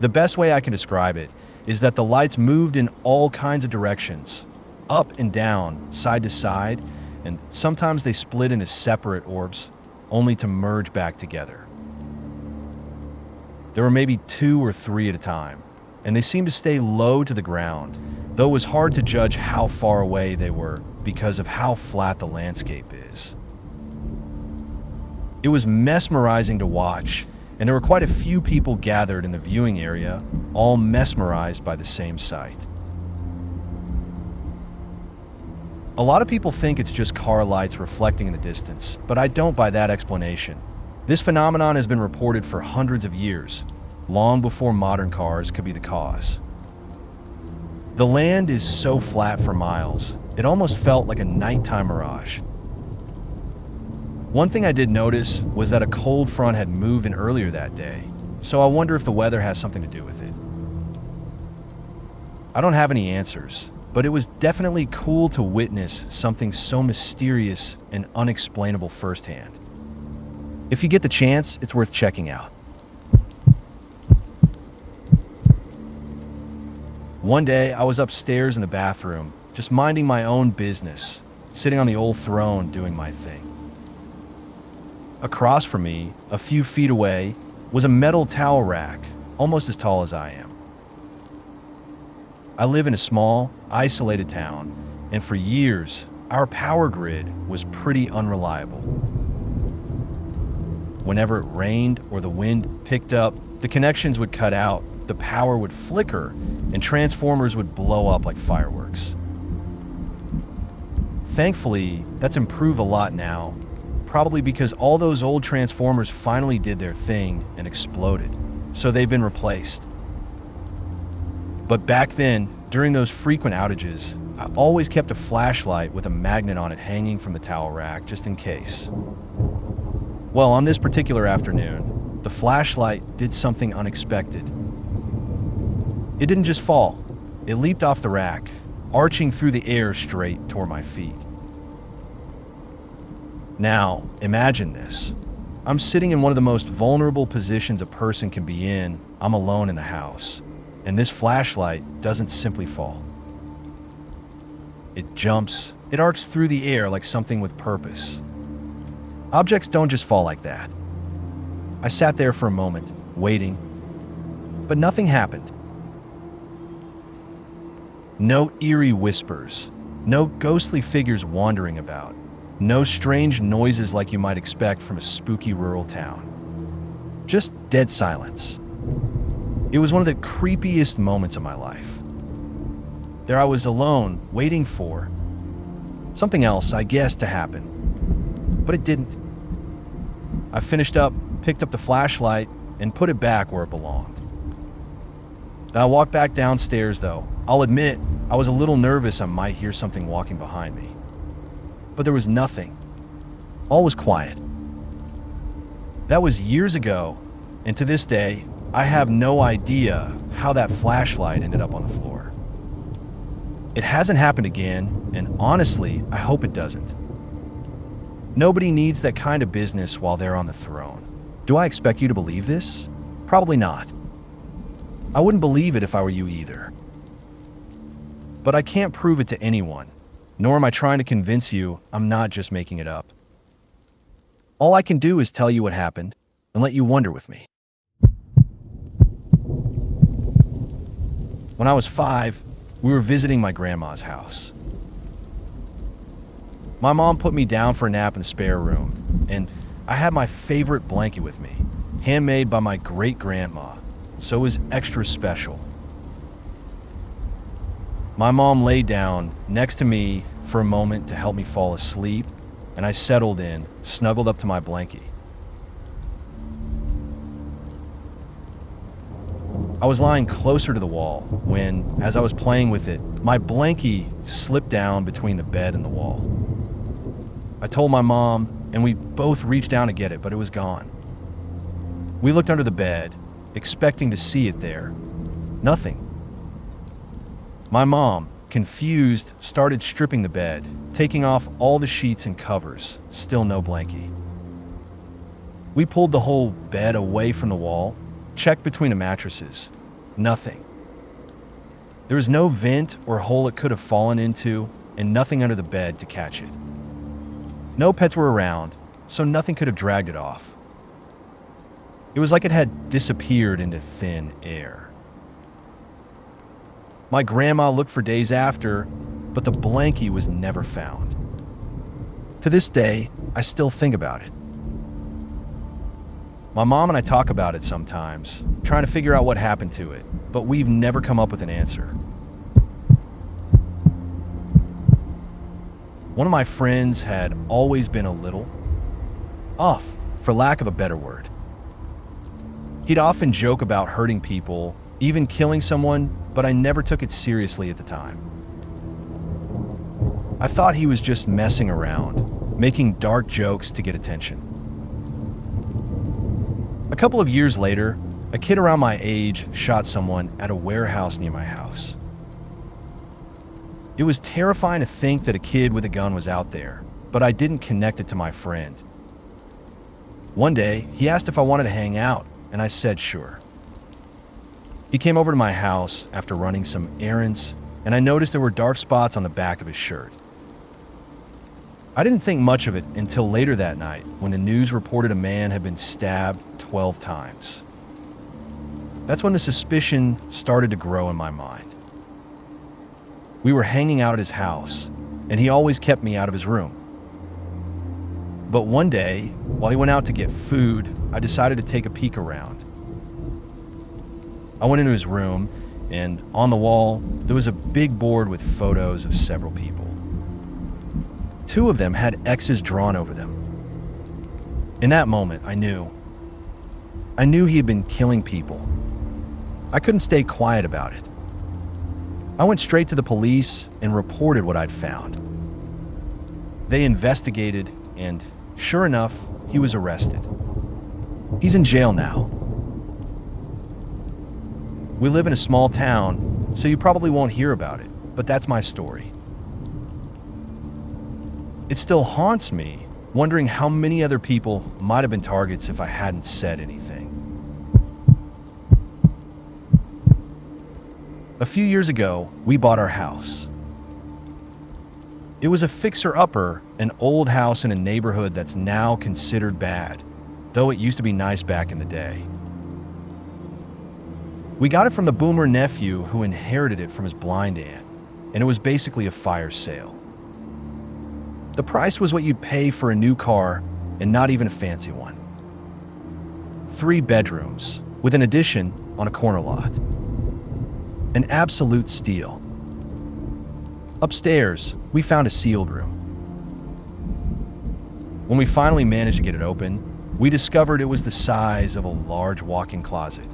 The best way I can describe it is that the lights moved in all kinds of directions, up and down, side to side, and sometimes they split into separate orbs, only to merge back together. There were maybe 2 or 3 at a time, and they seemed to stay low to the ground, though it was hard to judge how far away they were because of how flat the landscape is. It was mesmerizing to watch, and there were quite a few people gathered in the viewing area, all mesmerized by the same sight. A lot of people think it's just car lights reflecting in the distance, but I don't buy that explanation. This phenomenon has been reported for hundreds of years, long before modern cars could be the cause. The land is so flat for miles, it almost felt like a nighttime mirage. One thing I did notice was that a cold front had moved in earlier that day, so I wonder if the weather has something to do with it. I don't have any answers, but it was definitely cool to witness something so mysterious and unexplainable firsthand. If you get the chance, it's worth checking out. One day, I was upstairs in the bathroom, just minding my own business, sitting on the old throne doing my thing. Across from me, a few feet away, was a metal towel rack, almost as tall as I am. I live in a small, isolated town, and for years, our power grid was pretty unreliable. Whenever it rained or the wind picked up, the connections would cut out, the power would flicker, and transformers would blow up like fireworks. Thankfully, that's improved a lot now, probably because all those old transformers finally did their thing and exploded, so they've been replaced. But back then, during those frequent outages, I always kept a flashlight with a magnet on it hanging from the towel rack just in case. Well, on this particular afternoon, the flashlight did something unexpected. It didn't just fall. It leaped off the rack, arching through the air straight toward my feet. Now, imagine this. I'm sitting in one of the most vulnerable positions a person can be in. I'm alone in the house, and this flashlight doesn't simply fall. It jumps, it arcs through the air like something with purpose. Objects don't just fall like that. I sat there for a moment, waiting, but nothing happened. No eerie whispers, no ghostly figures wandering about, no strange noises like you might expect from a spooky rural town. Just dead silence. It was one of the creepiest moments of my life. There I was alone, waiting for something else, I guess, to happen. But it didn't. I finished up, picked up the flashlight, and put it back where it belonged. Then I walked back downstairs, though. I'll admit, I was a little nervous I might hear something walking behind me. But there was nothing. All was quiet. That was years ago, and to this day, I have no idea how that flashlight ended up on the floor. It hasn't happened again, and honestly, I hope it doesn't. Nobody needs that kind of business while they're on the throne. Do I expect you to believe this? Probably not. I wouldn't believe it if I were you either. But I can't prove it to anyone, nor am I trying to convince you I'm not just making it up. All I can do is tell you what happened and let you wonder with me. When I was 5, we were visiting my grandma's house. My mom put me down for a nap in the spare room, and I had my favorite blanket with me, handmade by my great-grandma, so it was extra special. My mom lay down next to me for a moment to help me fall asleep, and I settled in, snuggled up to my blankie. I was lying closer to the wall when, as I was playing with it, my blankie slipped down between the bed and the wall. I told my mom, and we both reached down to get it, but it was gone. We looked under the bed, expecting to see it there. Nothing. My mom, confused, started stripping the bed, taking off all the sheets and covers. Still no blankie. We pulled the whole bed away from the wall, checked between the mattresses. Nothing. There was no vent or hole it could have fallen into, and nothing under the bed to catch it. No pets were around, so nothing could have dragged it off. It was like it had disappeared into thin air. My grandma looked for days after, but the blankie was never found. To this day, I still think about it. My mom and I talk about it sometimes, trying to figure out what happened to it, but we've never come up with an answer. One of my friends had always been a little off, for lack of a better word. He'd often joke about hurting people, even killing someone, but I never took it seriously at the time. I thought he was just messing around, making dark jokes to get attention. A couple of years later, a kid around my age shot someone at a warehouse near my house. It was terrifying to think that a kid with a gun was out there, but I didn't connect it to my friend. One day, he asked if I wanted to hang out, and I said sure. He came over to my house after running some errands, and I noticed there were dark spots on the back of his shirt. I didn't think much of it until later that night when the news reported a man had been stabbed 12 times. That's when the suspicion started to grow in my mind. We were hanging out at his house, and he always kept me out of his room. But one day, while he went out to get food, I decided to take a peek around. I went into his room, and on the wall, there was a big board with photos of several people. 2 of them had X's drawn over them. In that moment, I knew he had been killing people. I couldn't stay quiet about it. I went straight to the police and reported what I'd found. They investigated, and sure enough, he was arrested. He's in jail now. We live in a small town, so you probably won't hear about it, but that's my story. It still haunts me, wondering how many other people might have been targets if I hadn't said anything. A few years ago, we bought our house. It was a fixer-upper, an old house in a neighborhood that's now considered bad, though it used to be nice back in the day. We got it from the boomer nephew who inherited it from his blind aunt, and it was basically a fire sale. The price was what you'd pay for a new car, and not even a fancy one. 3 bedrooms, with an addition on a corner lot. An absolute steal. Upstairs, we found a sealed room. When we finally managed to get it open, we discovered it was the size of a large walk-in closet.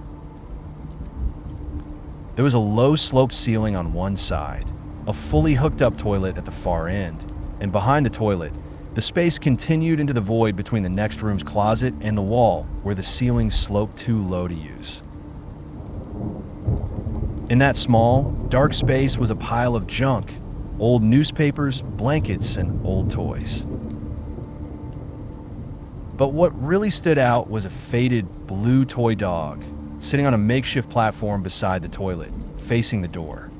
There was a low-sloped ceiling on one side, a fully hooked-up toilet at the far end, and behind the toilet, the space continued into the void between the next room's closet and the wall where the ceiling sloped too low to use. In that small, dark space was a pile of junk, old newspapers, blankets, and old toys. But what really stood out was a faded blue toy dog sitting on a makeshift platform beside the toilet, facing the door.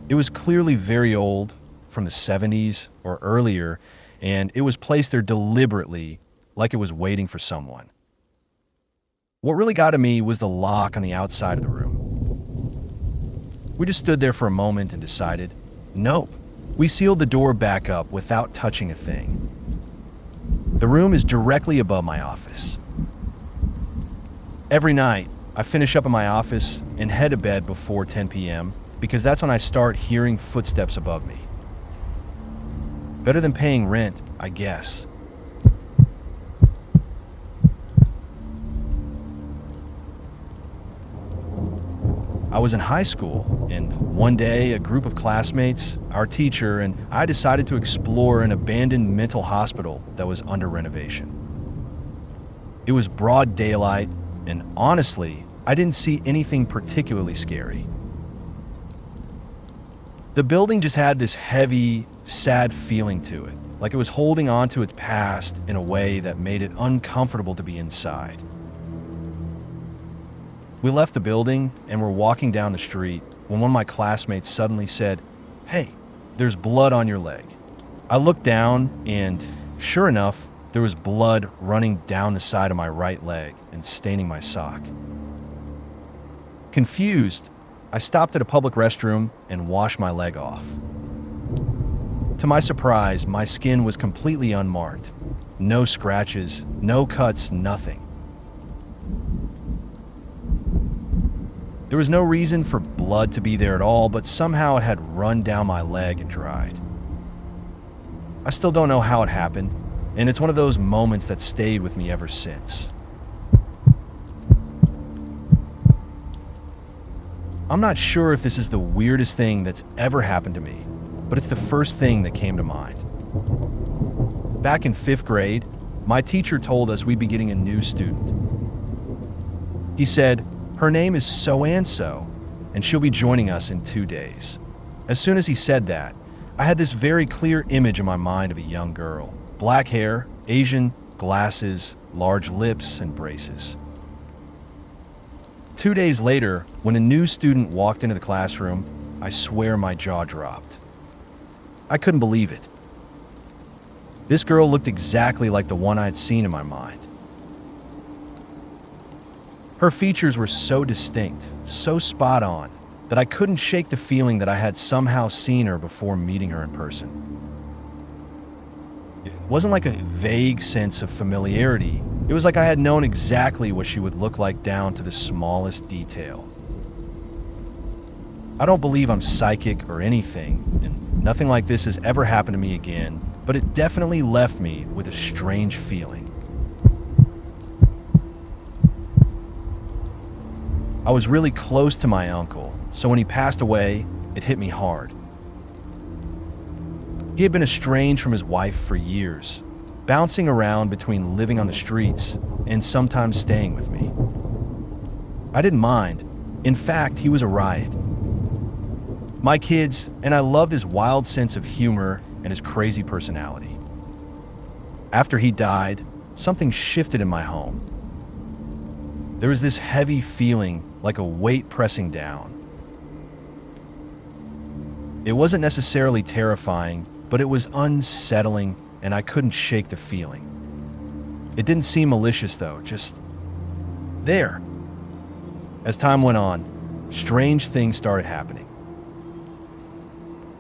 It was clearly very old, from the 70s or earlier, and it was placed there deliberately, like it was waiting for someone. What really got to me was the lock on the outside of the room. We just stood there for a moment and decided, nope. We sealed the door back up without touching a thing. The room is directly above my office. Every night, I finish up in my office and head to bed before 10 p.m. because that's when I start hearing footsteps above me. Better than paying rent, I guess. I was in high school, and one day a group of classmates, our teacher, and I decided to explore an abandoned mental hospital that was under renovation. It was broad daylight, and honestly, I didn't see anything particularly scary. The building just had this heavy, sad feeling to it, like it was holding on to its past in a way that made it uncomfortable to be inside. We left the building and were walking down the street when one of my classmates suddenly said, "Hey, there's blood on your leg." I looked down and, sure enough, there was blood running down the side of my right leg and staining my sock. Confused, I stopped at a public restroom and washed my leg off. To my surprise, my skin was completely unmarked. No scratches, no cuts, nothing. There was no reason for blood to be there at all, but somehow it had run down my leg and dried. I still don't know how it happened, and it's one of those moments that stayed with me ever since. I'm not sure if this is the weirdest thing that's ever happened to me, but it's the first thing that came to mind. Back in 5th grade, my teacher told us we'd be getting a new student. He said, "Her name is so-and-so, and she'll be joining us in 2 days." As soon as he said that, I had this very clear image in my mind of a young girl. Black hair, Asian, glasses, large lips, and braces. 2 days later, when a new student walked into the classroom, I swear my jaw dropped. I couldn't believe it. This girl looked exactly like the one I had seen in my mind. Her features were so distinct, so spot on, that I couldn't shake the feeling that I had somehow seen her before meeting her in person. It wasn't like a vague sense of familiarity. It was like I had known exactly what she would look like down to the smallest detail. I don't believe I'm psychic or anything, and nothing like this has ever happened to me again, but it definitely left me with a strange feeling. I was really close to my uncle, so when he passed away, it hit me hard. He had been estranged from his wife for years, bouncing around between living on the streets and sometimes staying with me. I didn't mind. In fact, he was a riot. My kids, and I loved his wild sense of humor and his crazy personality. After he died, something shifted in my home. There was this heavy feeling, like a weight pressing down. It wasn't necessarily terrifying, but it was unsettling, and I couldn't shake the feeling. It didn't seem malicious though, just there. As time went on, strange things started happening.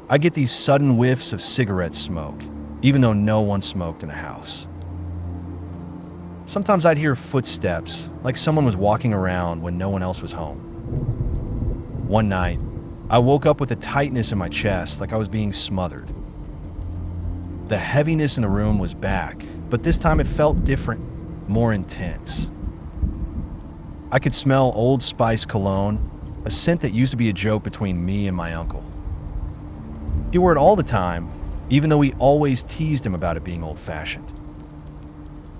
I get these sudden whiffs of cigarette smoke, even though no one smoked in the house. Sometimes I'd hear footsteps, like someone was walking around when no one else was home. One night, I woke up with a tightness in my chest, like I was being smothered. The heaviness in the room was back, but this time it felt different, more intense. I could smell Old Spice cologne, a scent that used to be a joke between me and my uncle. He wore it all the time, even though we always teased him about it being old-fashioned.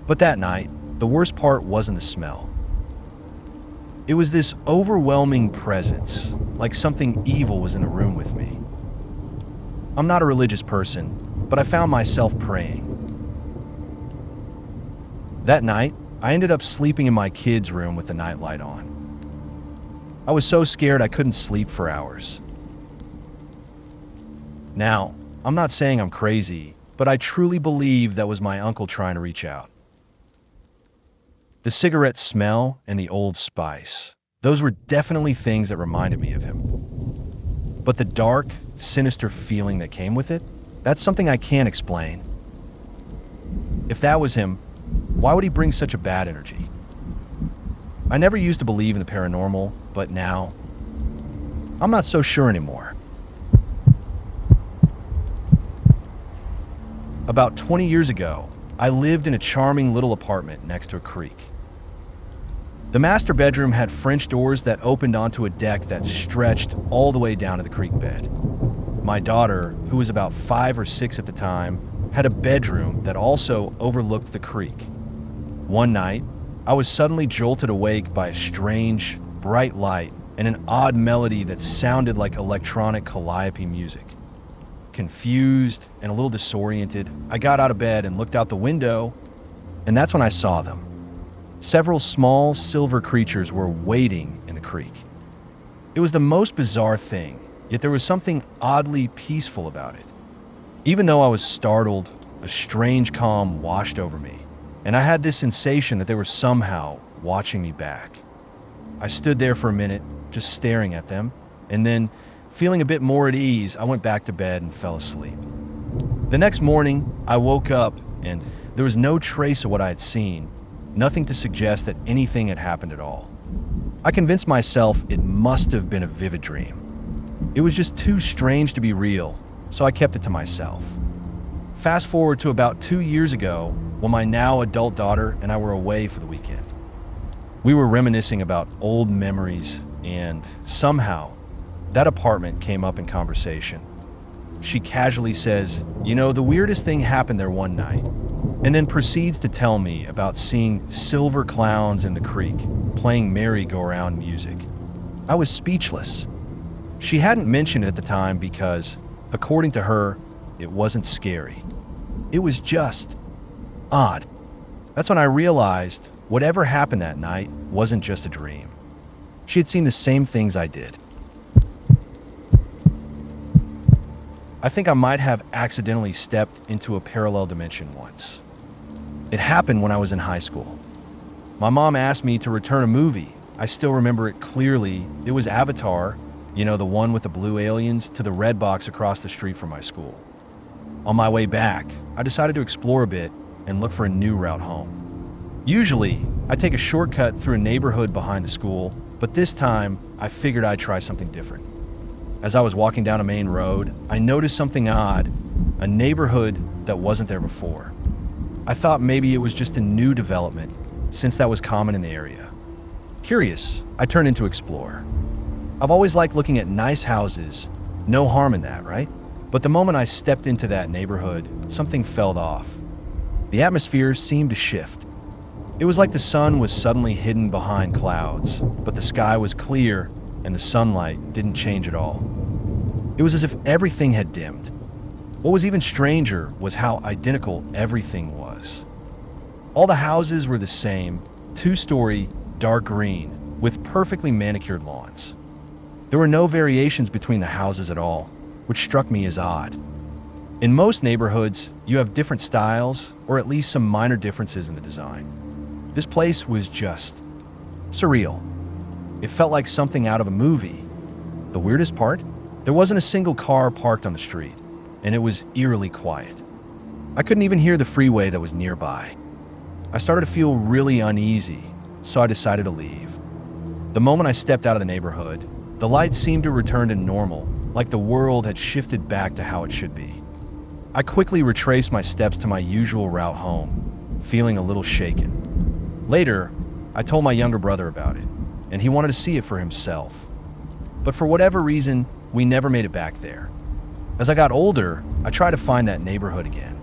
But that night, the worst part wasn't the smell. It was this overwhelming presence, like something evil was in the room with me. I'm not a religious person, but I found myself praying. That night, I ended up sleeping in my kids' room with the nightlight on. I was so scared I couldn't sleep for hours. Now, I'm not saying I'm crazy, but but I truly believe that was my uncle trying to reach out. The cigarette smell and the old spice, those were definitely things that reminded me of him. But the dark, sinister feeling that came with it, that's something I can't explain. If that was him, why would he bring such a bad energy? I never used to believe in the paranormal, but now, I'm not so sure anymore. About 20 years ago, I lived in a charming little apartment next to a creek. The master bedroom had French doors that opened onto a deck that stretched all the way down to the creek bed. My daughter, who was about 5 or 6 at the time, had a bedroom that also overlooked the creek. One night, I was suddenly jolted awake by a strange, bright light and an odd melody that sounded like electronic calliope music. Confused and a little disoriented, I got out of bed and looked out the window, and that's when I saw them. Several small silver creatures were wading in the creek. It was the most bizarre thing, yet there was something oddly peaceful about it. Even though I was startled, a strange calm washed over me, and I had this sensation that they were somehow watching me back. I stood there for a minute, just staring at them, and then, feeling a bit more at ease, I went back to bed and fell asleep. The next morning, I woke up, and there was no trace of what I had seen, nothing to suggest that anything had happened at all. I convinced myself it must have been a vivid dream. It was just too strange to be real, so I kept it to myself. Fast forward to about 2 years ago, when my now adult daughter and I were away for the weekend. We were reminiscing about old memories, and somehow, that apartment came up in conversation. She casually says, the weirdest thing happened there one night, and then proceeds to tell me about seeing silver clowns in the creek, playing merry-go-round music. I was speechless. She hadn't mentioned it at the time because, according to her, it wasn't scary. It was just odd. That's when I realized whatever happened that night wasn't just a dream. She had seen the same things I did. I think I might have accidentally stepped into a parallel dimension once. It happened when I was in high school. My mom asked me to return a movie. I still remember it clearly. It was Avatar, the one with the blue aliens, to the red box across the street from my school. On my way back, I decided to explore a bit and look for a new route home. Usually, I take a shortcut through a neighborhood behind the school, but this time, I figured I'd try something different. As I was walking down a main road, I noticed something odd, a neighborhood that wasn't there before. I thought maybe it was just a new development, since that was common in the area. Curious, I turned in to explore. I've always liked looking at nice houses, no harm in that, right? But the moment I stepped into that neighborhood, something felt off. The atmosphere seemed to shift. It was like the sun was suddenly hidden behind clouds, but the sky was clear and the sunlight didn't change at all. It was as if everything had dimmed. What was even stranger was how identical everything was. All the houses were the same, 2-story, dark green, with perfectly manicured lawns. There were no variations between the houses at all, which struck me as odd. In most neighborhoods, you have different styles, or at least some minor differences in the design. This place was just surreal. It felt like something out of a movie. The weirdest part? There wasn't a single car parked on the street, and it was eerily quiet. I couldn't even hear the freeway that was nearby. I started to feel really uneasy, so I decided to leave. The moment I stepped out of the neighborhood, the lights seemed to return to normal, like the world had shifted back to how it should be. I quickly retraced my steps to my usual route home, feeling a little shaken. Later, I told my younger brother about it, and he wanted to see it for himself. But for whatever reason, we never made it back there. As I got older, I tried to find that neighborhood again.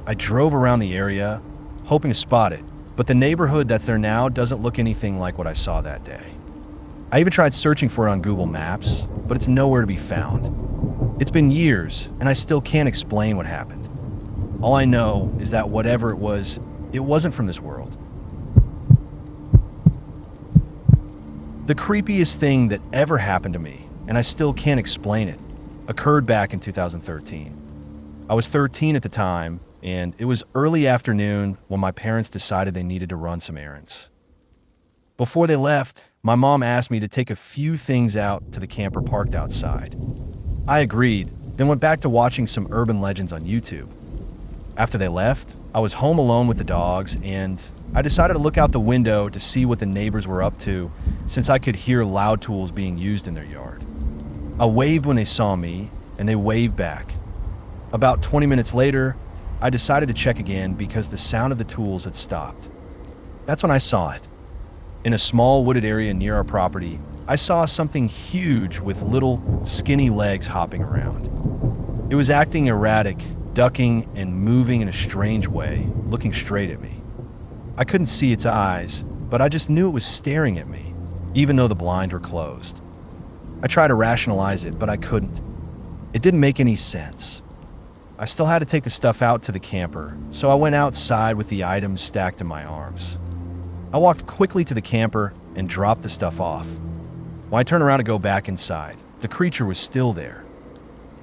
I drove around the area, hoping to spot it, but the neighborhood that's there now doesn't look anything like what I saw that day. I even tried searching for it on Google Maps, but it's nowhere to be found. It's been years, and I still can't explain what happened. All I know is that whatever it wasn't from this world. The creepiest thing that ever happened to me, and I still can't explain it, occurred back in 2013. I was 13 at the time, and it was early afternoon when my parents decided they needed to run some errands. Before they left, my mom asked me to take a few things out to the camper parked outside. I agreed, then went back to watching some urban legends on YouTube. After they left, I was home alone with the dogs, and I decided to look out the window to see what the neighbors were up to, since I could hear loud tools being used in their yard. I waved when they saw me, and they waved back. About 20 minutes later, I decided to check again because the sound of the tools had stopped. That's when I saw it. In a small wooded area near our property, I saw something huge with little, skinny legs hopping around. It was acting erratic, ducking and moving in a strange way, looking straight at me. I couldn't see its eyes, but I just knew it was staring at me, even though the blinds were closed. I tried to rationalize it, but I couldn't. It didn't make any sense. I still had to take the stuff out to the camper, so I went outside with the items stacked in my arms. I walked quickly to the camper and dropped the stuff off. When I turned around to go back inside, the creature was still there.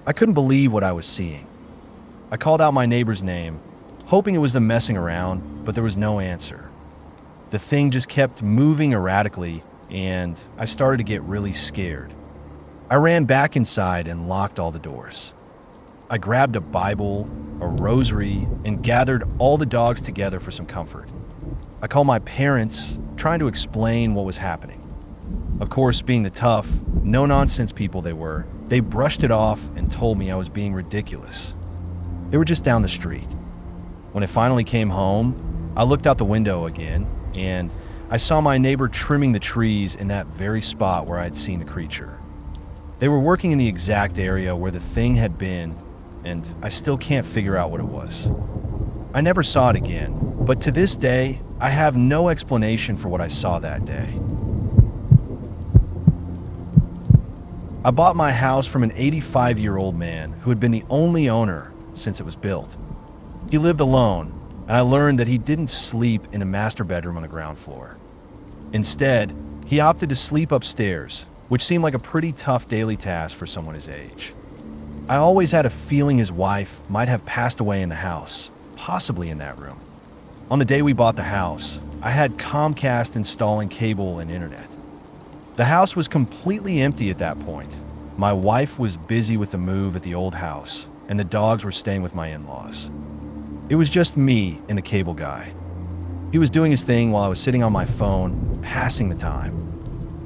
I couldn't believe what I was seeing. I called out my neighbor's name, hoping it was them messing around, but there was no answer. The thing just kept moving erratically, and I started to get really scared. I ran back inside and locked all the doors. I grabbed a Bible, a rosary, and gathered all the dogs together for some comfort. I called my parents, trying to explain what was happening. Of course, being the tough, no-nonsense people they were, they brushed it off and told me I was being ridiculous. They were just down the street. When I finally came home, I looked out the window again, and I saw my neighbor trimming the trees in that very spot where I had seen the creature. They were working in the exact area where the thing had been, and I still can't figure out what it was. I never saw it again, but to this day, I have no explanation for what I saw that day. I bought my house from an 85-year-old man who had been the only owner since it was built. He lived alone, and I learned that he didn't sleep in a master bedroom on the ground floor. Instead, he opted to sleep upstairs, which seemed like a pretty tough daily task for someone his age. I always had a feeling his wife might have passed away in the house, possibly in that room. On the day we bought the house, I had Comcast installing cable and internet. The house was completely empty at that point. My wife was busy with the move at the old house, and the dogs were staying with my in-laws. It was just me and the cable guy. He was doing his thing while I was sitting on my phone, passing the time.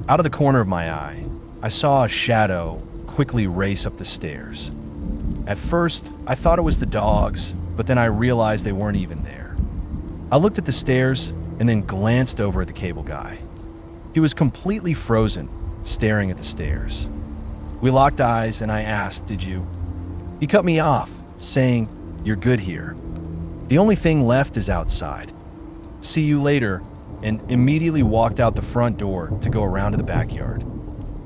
Out of the corner of my eye, I saw a shadow quickly race up the stairs. At first, I thought it was the dogs, but then I realized they weren't even there. I looked at the stairs and then glanced over at the cable guy. He was completely frozen, staring at the stairs. We locked eyes and I asked, "Did you?" He cut me off, saying, "You're good here. The only thing left is outside. See you later," and immediately walked out the front door to go around to the backyard.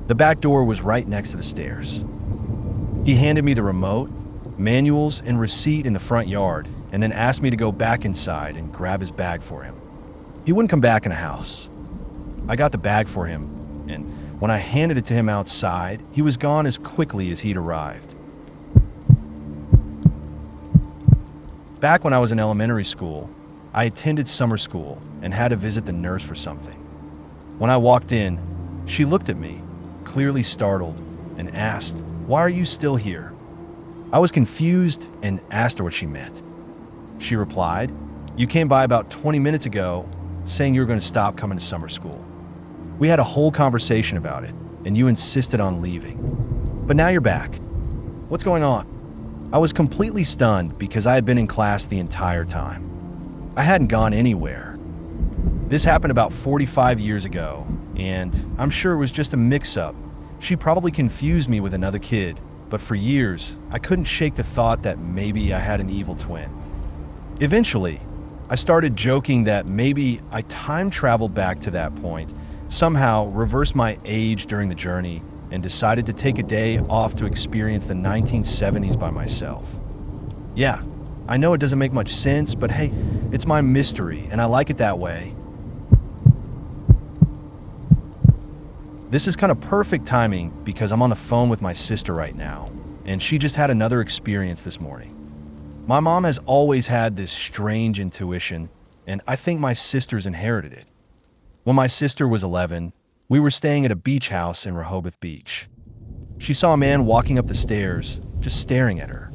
The back door was right next to the stairs. He handed me the remote, manuals, and receipt in the front yard, and then asked me to go back inside and grab his bag for him. He wouldn't come back in the house. I got the bag for him, and when I handed it to him outside, he was gone as quickly as he'd arrived. Back when I was in elementary school, I attended summer school and had to visit the nurse for something. When I walked in, she looked at me, clearly startled, and asked, "Why are you still here?" I was confused and asked her what she meant. She replied, "You came by about 20 minutes ago saying you were going to stop coming to summer school. We had a whole conversation about it, and you insisted on leaving. But now you're back. What's going on?" I was completely stunned because I had been in class the entire time. I hadn't gone anywhere. This happened about 45 years ago, and I'm sure it was just a mix-up. She probably confused me with another kid, but for years, I couldn't shake the thought that maybe I had an evil twin. Eventually, I started joking that maybe I time traveled back to that point, somehow reversed my age during the journey, and decided to take a day off to experience the 1970s by myself. Yeah, I know it doesn't make much sense, but hey, it's my mystery, and I like it that way. This is kind of perfect timing because I'm on the phone with my sister right now, and she just had another experience this morning. My mom has always had this strange intuition, and I think my sisters inherited it. When my sister was 11, we were staying at a beach house in Rehoboth Beach. She saw a man walking up the stairs, just staring at her.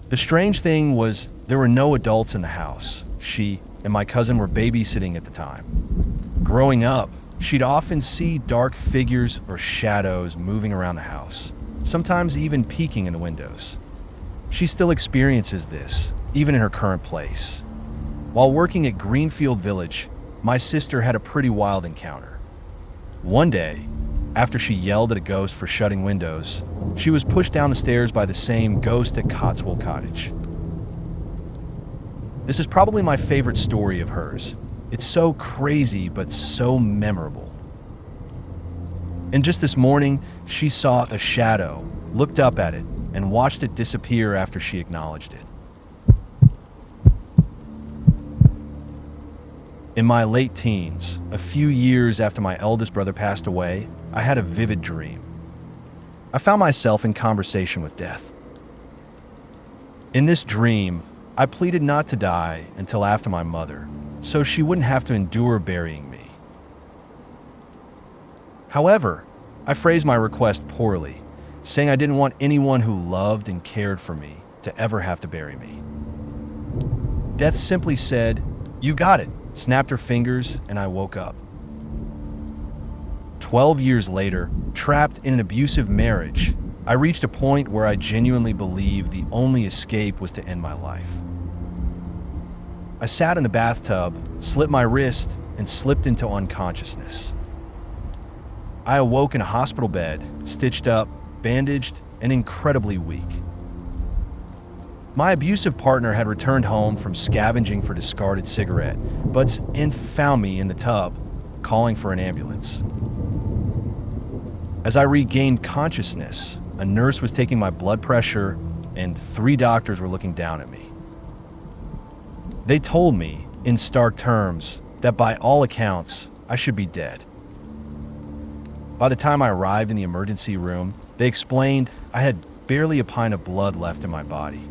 The strange thing was there were no adults in the house. She and my cousin were babysitting at the time. Growing up, she'd often see dark figures or shadows moving around the house, sometimes even peeking in the windows. She still experiences this, even in her current place. While working at Greenfield Village, my sister had a pretty wild encounter. One day, after she yelled at a ghost for shutting windows, she was pushed down the stairs by the same ghost at Cotswold Cottage. This is probably my favorite story of hers. It's so crazy, but so memorable. And just this morning, she saw a shadow, looked up at it, and watched it disappear after she acknowledged it. In my late teens, a few years after my eldest brother passed away, I had a vivid dream. I found myself in conversation with death. In this dream, I pleaded not to die until after my mother, so she wouldn't have to endure burying me. However, I phrased my request poorly, saying I didn't want anyone who loved and cared for me to ever have to bury me. Death simply said, "You got it," snapped her fingers, and I woke up. 12 years later, trapped in an abusive marriage, I reached a point where I genuinely believed the only escape was to end my life. I sat in the bathtub, slit my wrist, and slipped into unconsciousness. I awoke in a hospital bed, stitched up, bandaged, and incredibly weak. My abusive partner had returned home from scavenging for discarded cigarette butts and found me in the tub, calling for an ambulance. As I regained consciousness, a nurse was taking my blood pressure, and 3 doctors were looking down at me. They told me, in stark terms, that by all accounts, I should be dead. By the time I arrived in the emergency room, they explained I had barely a pint of blood left in my body.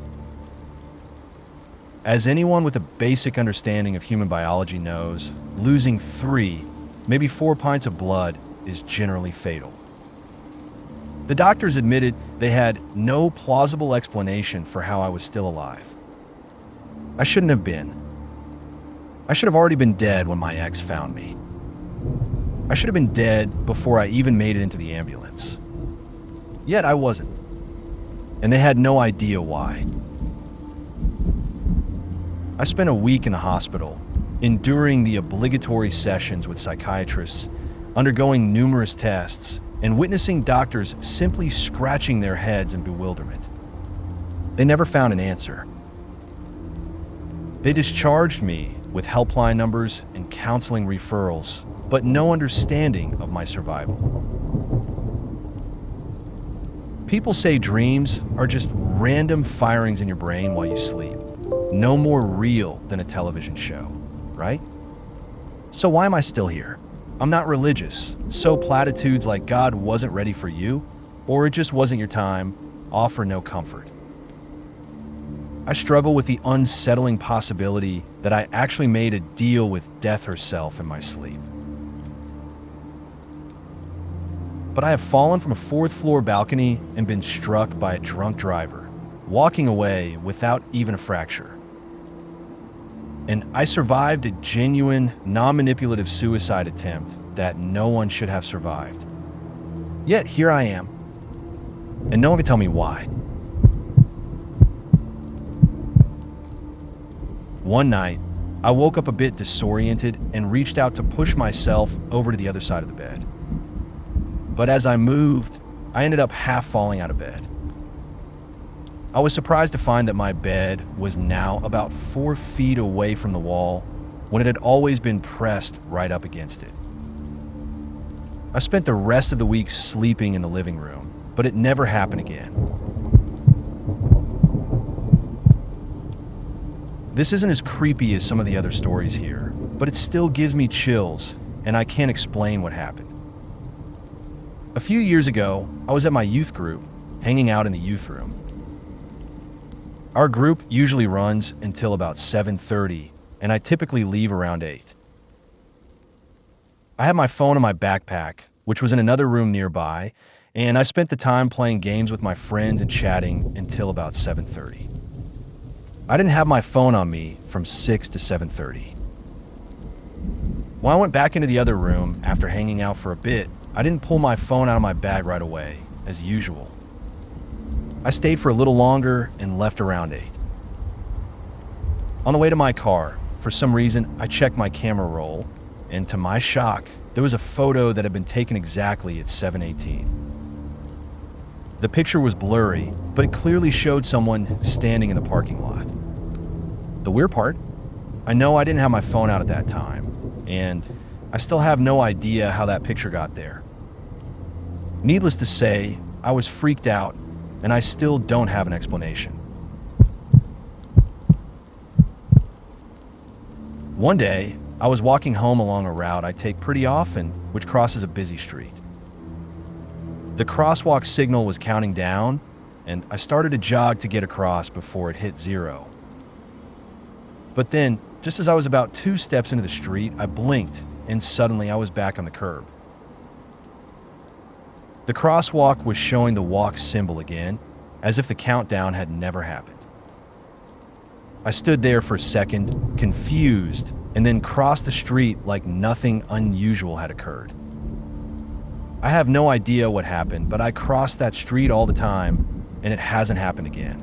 As anyone with a basic understanding of human biology knows, losing 3, maybe 4 pints of blood is generally fatal. The doctors admitted they had no plausible explanation for how I was still alive. I shouldn't have been. I should have already been dead when my ex found me. I should have been dead before I even made it into the ambulance. Yet I wasn't. And they had no idea why. I spent a week in the hospital, enduring the obligatory sessions with psychiatrists, undergoing numerous tests, and witnessing doctors simply scratching their heads in bewilderment. They never found an answer. They discharged me with helpline numbers and counseling referrals, but no understanding of my survival. People say dreams are just random firings in your brain while you sleep. No more real than a television show, right? So why am I still here? I'm not religious, so platitudes like God wasn't ready for you, or it just wasn't your time, offer no comfort. I struggle with the unsettling possibility that I actually made a deal with death herself in my sleep. But I have fallen from a 4th-floor balcony and been struck by a drunk driver, walking away without even a fracture. And I survived a genuine, non-manipulative suicide attempt that no one should have survived. Yet here I am, and no one can tell me why. One night, I woke up a bit disoriented and reached out to push myself over to the other side of the bed. But as I moved, I ended up half falling out of bed. I was surprised to find that my bed was now about 4 feet away from the wall when it had always been pressed right up against it. I spent the rest of the week sleeping in the living room, but it never happened again. This isn't as creepy as some of the other stories here, but it still gives me chills, and I can't explain what happened. A few years ago, I was at my youth group, hanging out in the youth room. Our group usually runs until about 7:30, and I typically leave around 8. I had my phone in my backpack, which was in another room nearby, and I spent the time playing games with my friends and chatting until about 7:30. I didn't have my phone on me from 6 to 7:30. When I went back into the other room after hanging out for a bit, I didn't pull my phone out of my bag right away, as usual. I stayed for a little longer and left around 8. On the way to my car, for some reason, I checked my camera roll, and to my shock, there was a photo that had been taken exactly at 7:18. The picture was blurry, but it clearly showed someone standing in the parking lot. The weird part? I know I didn't have my phone out at that time, and I still have no idea how that picture got there. Needless to say, I was freaked out, and I still don't have an explanation. One day, I was walking home along a route I take pretty often, which crosses a busy street. The crosswalk signal was counting down, and I started to jog to get across before it hit 0. But then, just as I was about 2 steps into the street, I blinked, and suddenly I was back on the curb. The crosswalk was showing the walk symbol again, as if the countdown had never happened. I stood there for a second, confused, and then crossed the street like nothing unusual had occurred. I have no idea what happened, but I cross that street all the time, and it hasn't happened again.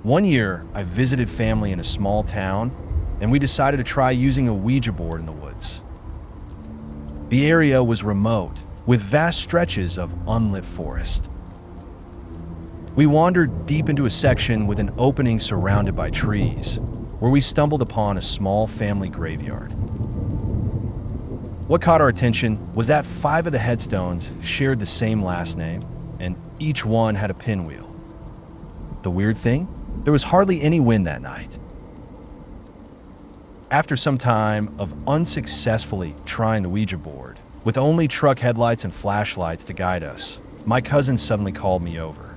One year, I visited family in a small town, and we decided to try using a Ouija board in the woods. The area was remote, with vast stretches of unlit forest. We wandered deep into a section with an opening surrounded by trees, where we stumbled upon a small family graveyard. What caught our attention was that 5 of the headstones shared the same last name, and each one had a pinwheel. The weird thing? There was hardly any wind that night. After some time of unsuccessfully trying the Ouija board, with only truck headlights and flashlights to guide us, my cousin suddenly called me over.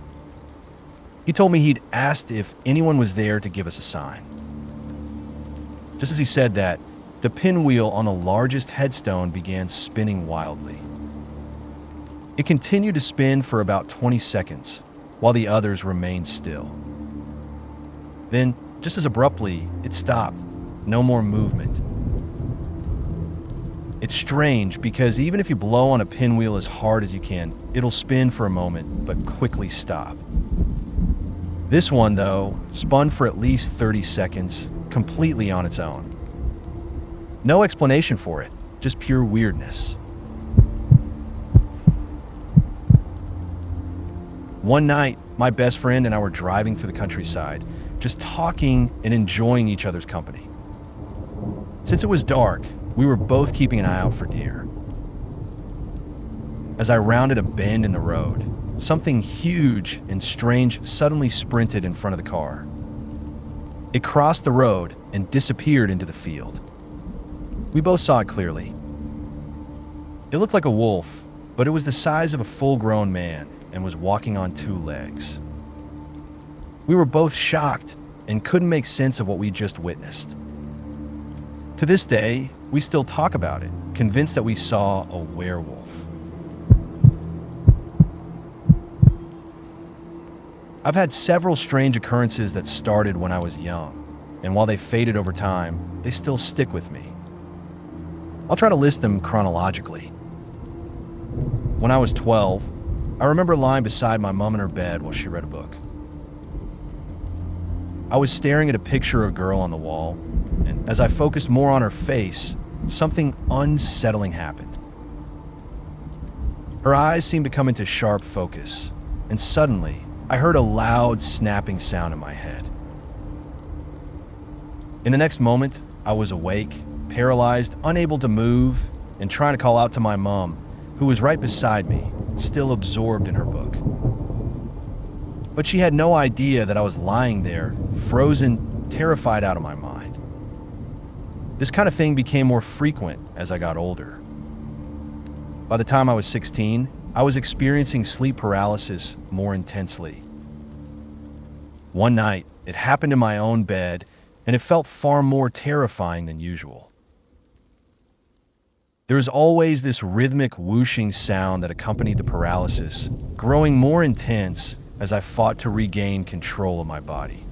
He told me he'd asked if anyone was there to give us a sign. Just as he said that, the pinwheel on the largest headstone began spinning wildly. It continued to spin for about 20 seconds, while the others remained still. Then, just as abruptly, it stopped. No more movement. It's strange because even if you blow on a pinwheel as hard as you can, it'll spin for a moment, but quickly stop. This one, though, spun for at least 30 seconds, completely on its own. No explanation for it, just pure weirdness. One night, my best friend and I were driving through the countryside, just talking and enjoying each other's company. Since it was dark, we were both keeping an eye out for deer. As I rounded a bend in the road, something huge and strange suddenly sprinted in front of the car. It crossed the road and disappeared into the field. We both saw it clearly. It looked like a wolf, but it was the size of a full-grown man and was walking on 2 legs. We were both shocked and couldn't make sense of what we just witnessed. To this day, we still talk about it, convinced that we saw a werewolf. I've had several strange occurrences that started when I was young, and while they faded over time, they still stick with me. I'll try to list them chronologically. When I was 12, I remember lying beside my mom in her bed while she read a book. I was staring at a picture of a girl on the wall, and as I focused more on her face, something unsettling happened. Her eyes seemed to come into sharp focus, and suddenly, I heard a loud snapping sound in my head. In the next moment, I was awake, paralyzed, unable to move, and trying to call out to my mom, who was right beside me, still absorbed in her book. But she had no idea that I was lying there, frozen, terrified out of my mind. This kind of thing became more frequent as I got older. By the time I was 16, I was experiencing sleep paralysis more intensely. One night, it happened in my own bed, and it felt far more terrifying than usual. There was always this rhythmic whooshing sound that accompanied the paralysis, growing more intense as I fought to regain control of my body.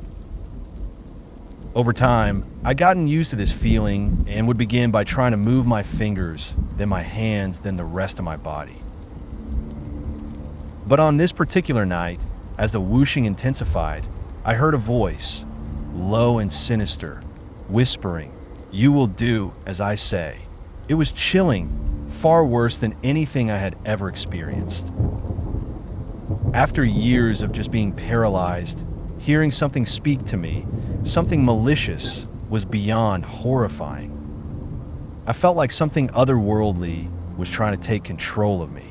Over time, I'd gotten used to this feeling and would begin by trying to move my fingers, then my hands, then the rest of my body. But on this particular night, as the whooshing intensified, I heard a voice, low and sinister, whispering, "You will do as I say." It was chilling, far worse than anything I had ever experienced. After years of just being paralyzed, hearing something speak to me, something malicious, was beyond horrifying. I felt like something otherworldly was trying to take control of me.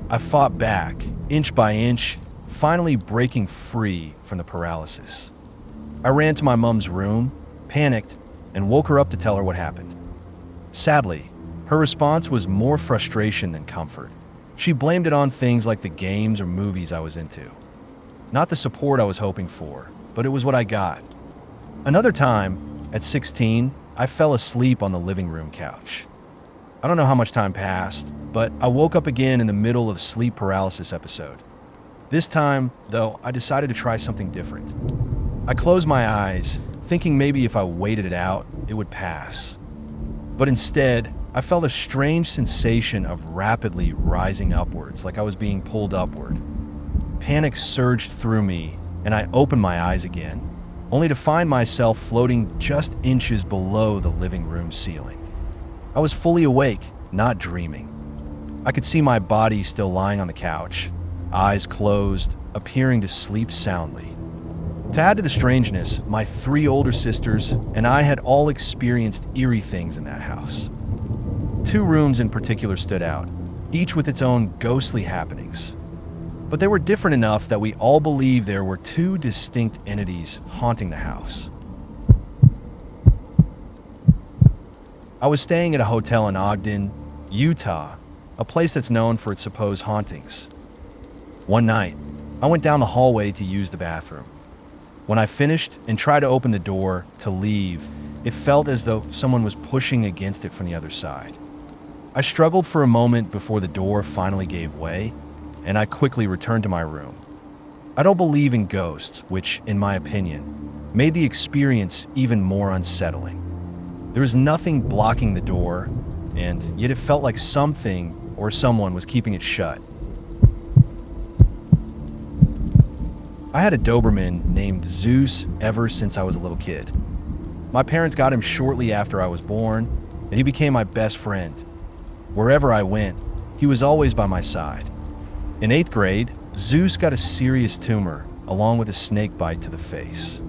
I fought back, inch by inch, finally breaking free from the paralysis. I ran to my mom's room, panicked, and woke her up to tell her what happened. Sadly, her response was more frustration than comfort. She blamed it on things like the games or movies I was into. Not the support I was hoping for, but it was what I got. Another time, at 16, I fell asleep on the living room couch. I don't know how much time passed, but I woke up again in the middle of a sleep paralysis episode. This time, though, I decided to try something different. I closed my eyes, thinking maybe if I waited it out, it would pass. But instead, I felt a strange sensation of rapidly rising upwards, like I was being pulled upward. Panic surged through me, and I opened my eyes again, only to find myself floating just inches below the living room ceiling. I was fully awake, not dreaming. I could see my body still lying on the couch, eyes closed, appearing to sleep soundly. To add to the strangeness, my 3 older sisters and I had all experienced eerie things in that house. 2 rooms in particular stood out, each with its own ghostly happenings. But they were different enough that we all believed there were 2 distinct entities haunting the house. I was staying at a hotel in Ogden, Utah, a place that's known for its supposed hauntings. One night, I went down the hallway to use the bathroom. When I finished and tried to open the door to leave, it felt as though someone was pushing against it from the other side. I struggled for a moment before the door finally gave way, and I quickly returned to my room. I don't believe in ghosts, which, in my opinion, made the experience even more unsettling. There was nothing blocking the door, and yet it felt like something or someone was keeping it shut. I had a Doberman named Zeus ever since I was a little kid. My parents got him shortly after I was born, and he became my best friend. Wherever I went, he was always by my side. In 8th grade, Zeus got a serious tumor, along with a snake bite to the face.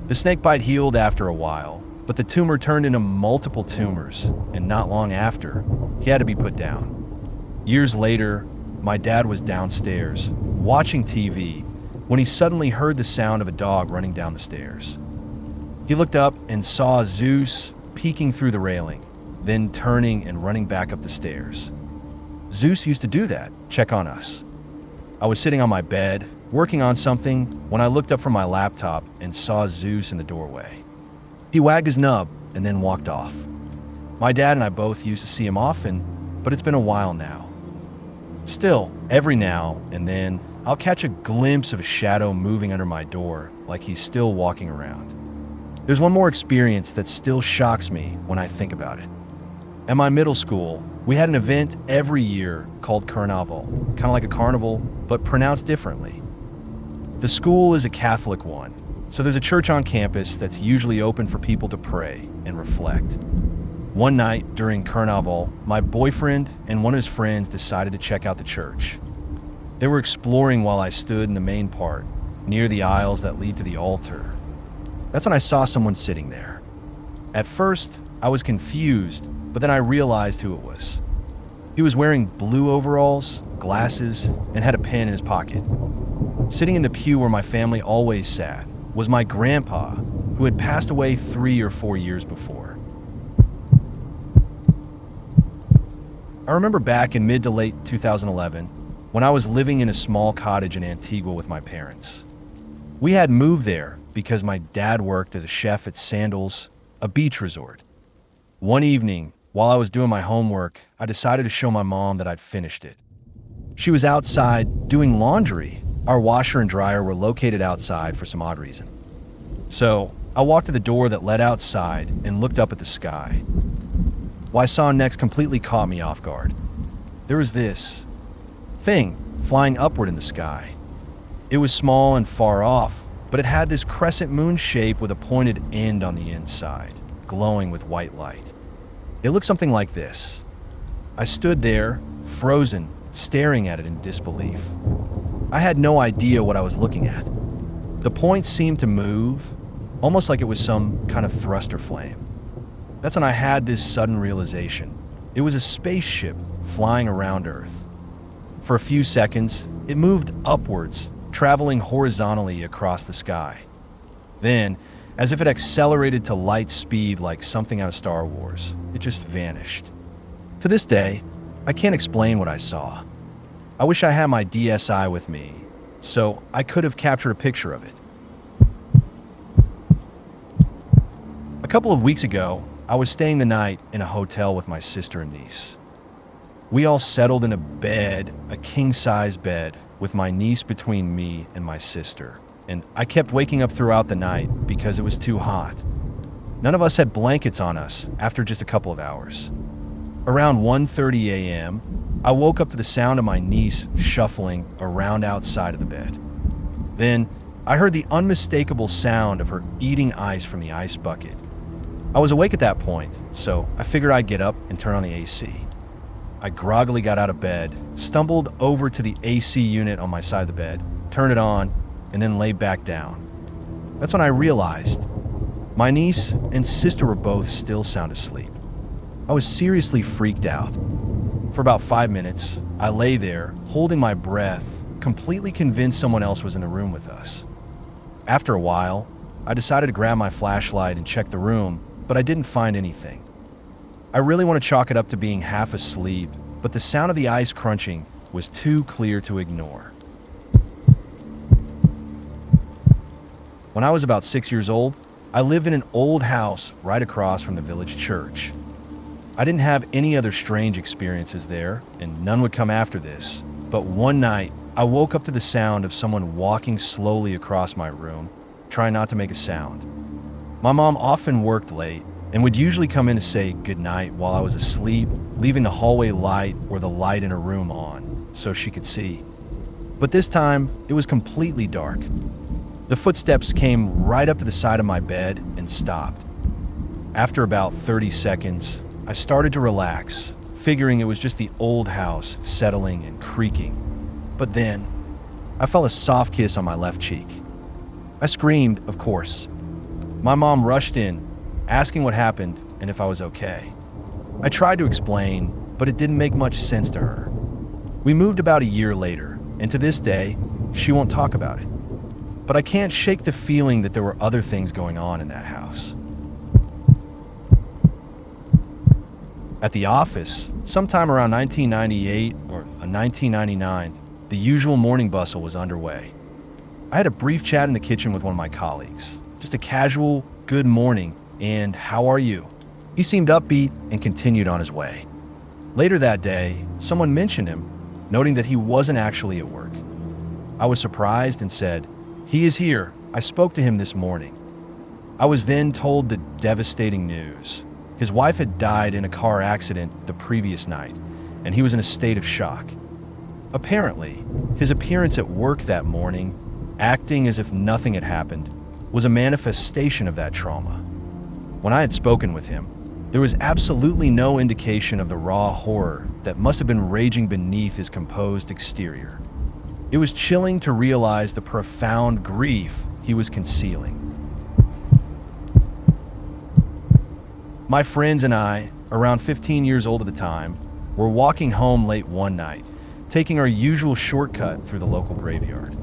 The snake bite healed after a while, but the tumor turned into multiple tumors, and not long after, he had to be put down. Years later, my dad was downstairs, watching TV, when he suddenly heard the sound of a dog running down the stairs. He looked up and saw Zeus peeking through the railing, then turning and running back up the stairs. Zeus used to do that, check on us. I was sitting on my bed, working on something, when I looked up from my laptop and saw Zeus in the doorway. He wagged his nub and then walked off. My dad and I both used to see him often, but it's been a while now. Still, every now and then, I'll catch a glimpse of a shadow moving under my door, like he's still walking around. There's one more experience that still shocks me when I think about it. At my middle school, we had an event every year called Carnaval, kind of like a carnival, but pronounced differently. The school is a Catholic one, so there's a church on campus that's usually open for people to pray and reflect. One night during Carnaval, my boyfriend and one of his friends decided to check out the church. They were exploring while I stood in the main part, near the aisles that lead to the altar. That's when I saw someone sitting there. At first, I was confused, but then I realized who it was. He was wearing blue overalls, glasses, and had a pen in his pocket. Sitting in the pew where my family always sat was my grandpa, who had passed away 3 or 4 years before. I remember back in mid to late 2011, when I was living in a small cottage in Antigua with my parents. We had moved there because my dad worked as a chef at Sandals, a beach resort. One evening, while I was doing my homework, I decided to show my mom that I'd finished it. She was outside doing laundry. Our washer and dryer were located outside for some odd reason. So I walked to the door that led outside and looked up at the sky. What I saw next completely caught me off guard. There was this thing flying upward in the sky. It was small and far off, but it had this crescent moon shape with a pointed end on the inside, glowing with white light. It looked something like this. I stood there, frozen, staring at it in disbelief. I had no idea what I was looking at. The point seemed to move, almost like it was some kind of thruster flame. That's when I had this sudden realization. It was a spaceship flying around Earth. For a few seconds, it moved upwards, traveling horizontally across the sky. Then, as if it accelerated to light speed like something out of Star Wars, it just vanished. To this day, I can't explain what I saw. I wish I had my DSi with me, so I could have captured a picture of it. A couple of weeks ago, I was staying the night in a hotel with my sister and niece. We all settled in a bed, a king-size bed, with my niece between me and my sister, and I kept waking up throughout the night because it was too hot. None of us had blankets on us after just a couple of hours. Around 1:30 a.m., I woke up to the sound of my niece shuffling around outside of the bed. Then, I heard the unmistakable sound of her eating ice from the ice bucket. I was awake at that point, so I figured I'd get up and turn on the AC. I groggily got out of bed, stumbled over to the AC unit on my side of the bed, turned it on, and then lay back down. That's when I realized my niece and sister were both still sound asleep. I was seriously freaked out. For about 5 minutes, I lay there, holding my breath, completely convinced someone else was in the room with us. After a while, I decided to grab my flashlight and check the room, but I didn't find anything. I really want to chalk it up to being half asleep, but the sound of the ice crunching was too clear to ignore. When I was about 6 years old, I lived in an old house right across from the village church. I didn't have any other strange experiences there, and none would come after this, but one night, I woke up to the sound of someone walking slowly across my room, trying not to make a sound. My mom often worked late and would usually come in to say goodnight while I was asleep, leaving the hallway light or the light in her room on so she could see. But this time, it was completely dark. The footsteps came right up to the side of my bed and stopped. After about 30 seconds, I started to relax, figuring it was just the old house settling and creaking. But then, I felt a soft kiss on my left cheek. I screamed, of course. My mom rushed in, asking what happened and if I was okay. I tried to explain, but it didn't make much sense to her. We moved about a year later, and to this day, she won't talk about it. But I can't shake the feeling that there were other things going on in that house. At the office, sometime around 1998 or 1999, the usual morning bustle was underway. I had a brief chat in the kitchen with one of my colleagues. Just a casual, good morning, and how are you? He seemed upbeat and continued on his way. Later that day, someone mentioned him, noting that he wasn't actually at work. I was surprised and said, "He is here. I spoke to him this morning." I was then told the devastating news. His wife had died in a car accident the previous night, and he was in a state of shock. Apparently, his appearance at work that morning, acting as if nothing had happened, was a manifestation of that trauma. When I had spoken with him, there was absolutely no indication of the raw horror that must have been raging beneath his composed exterior. It was chilling to realize the profound grief he was concealing. My friends and I, around 15 years old at the time, were walking home late one night, taking our usual shortcut through the local graveyard.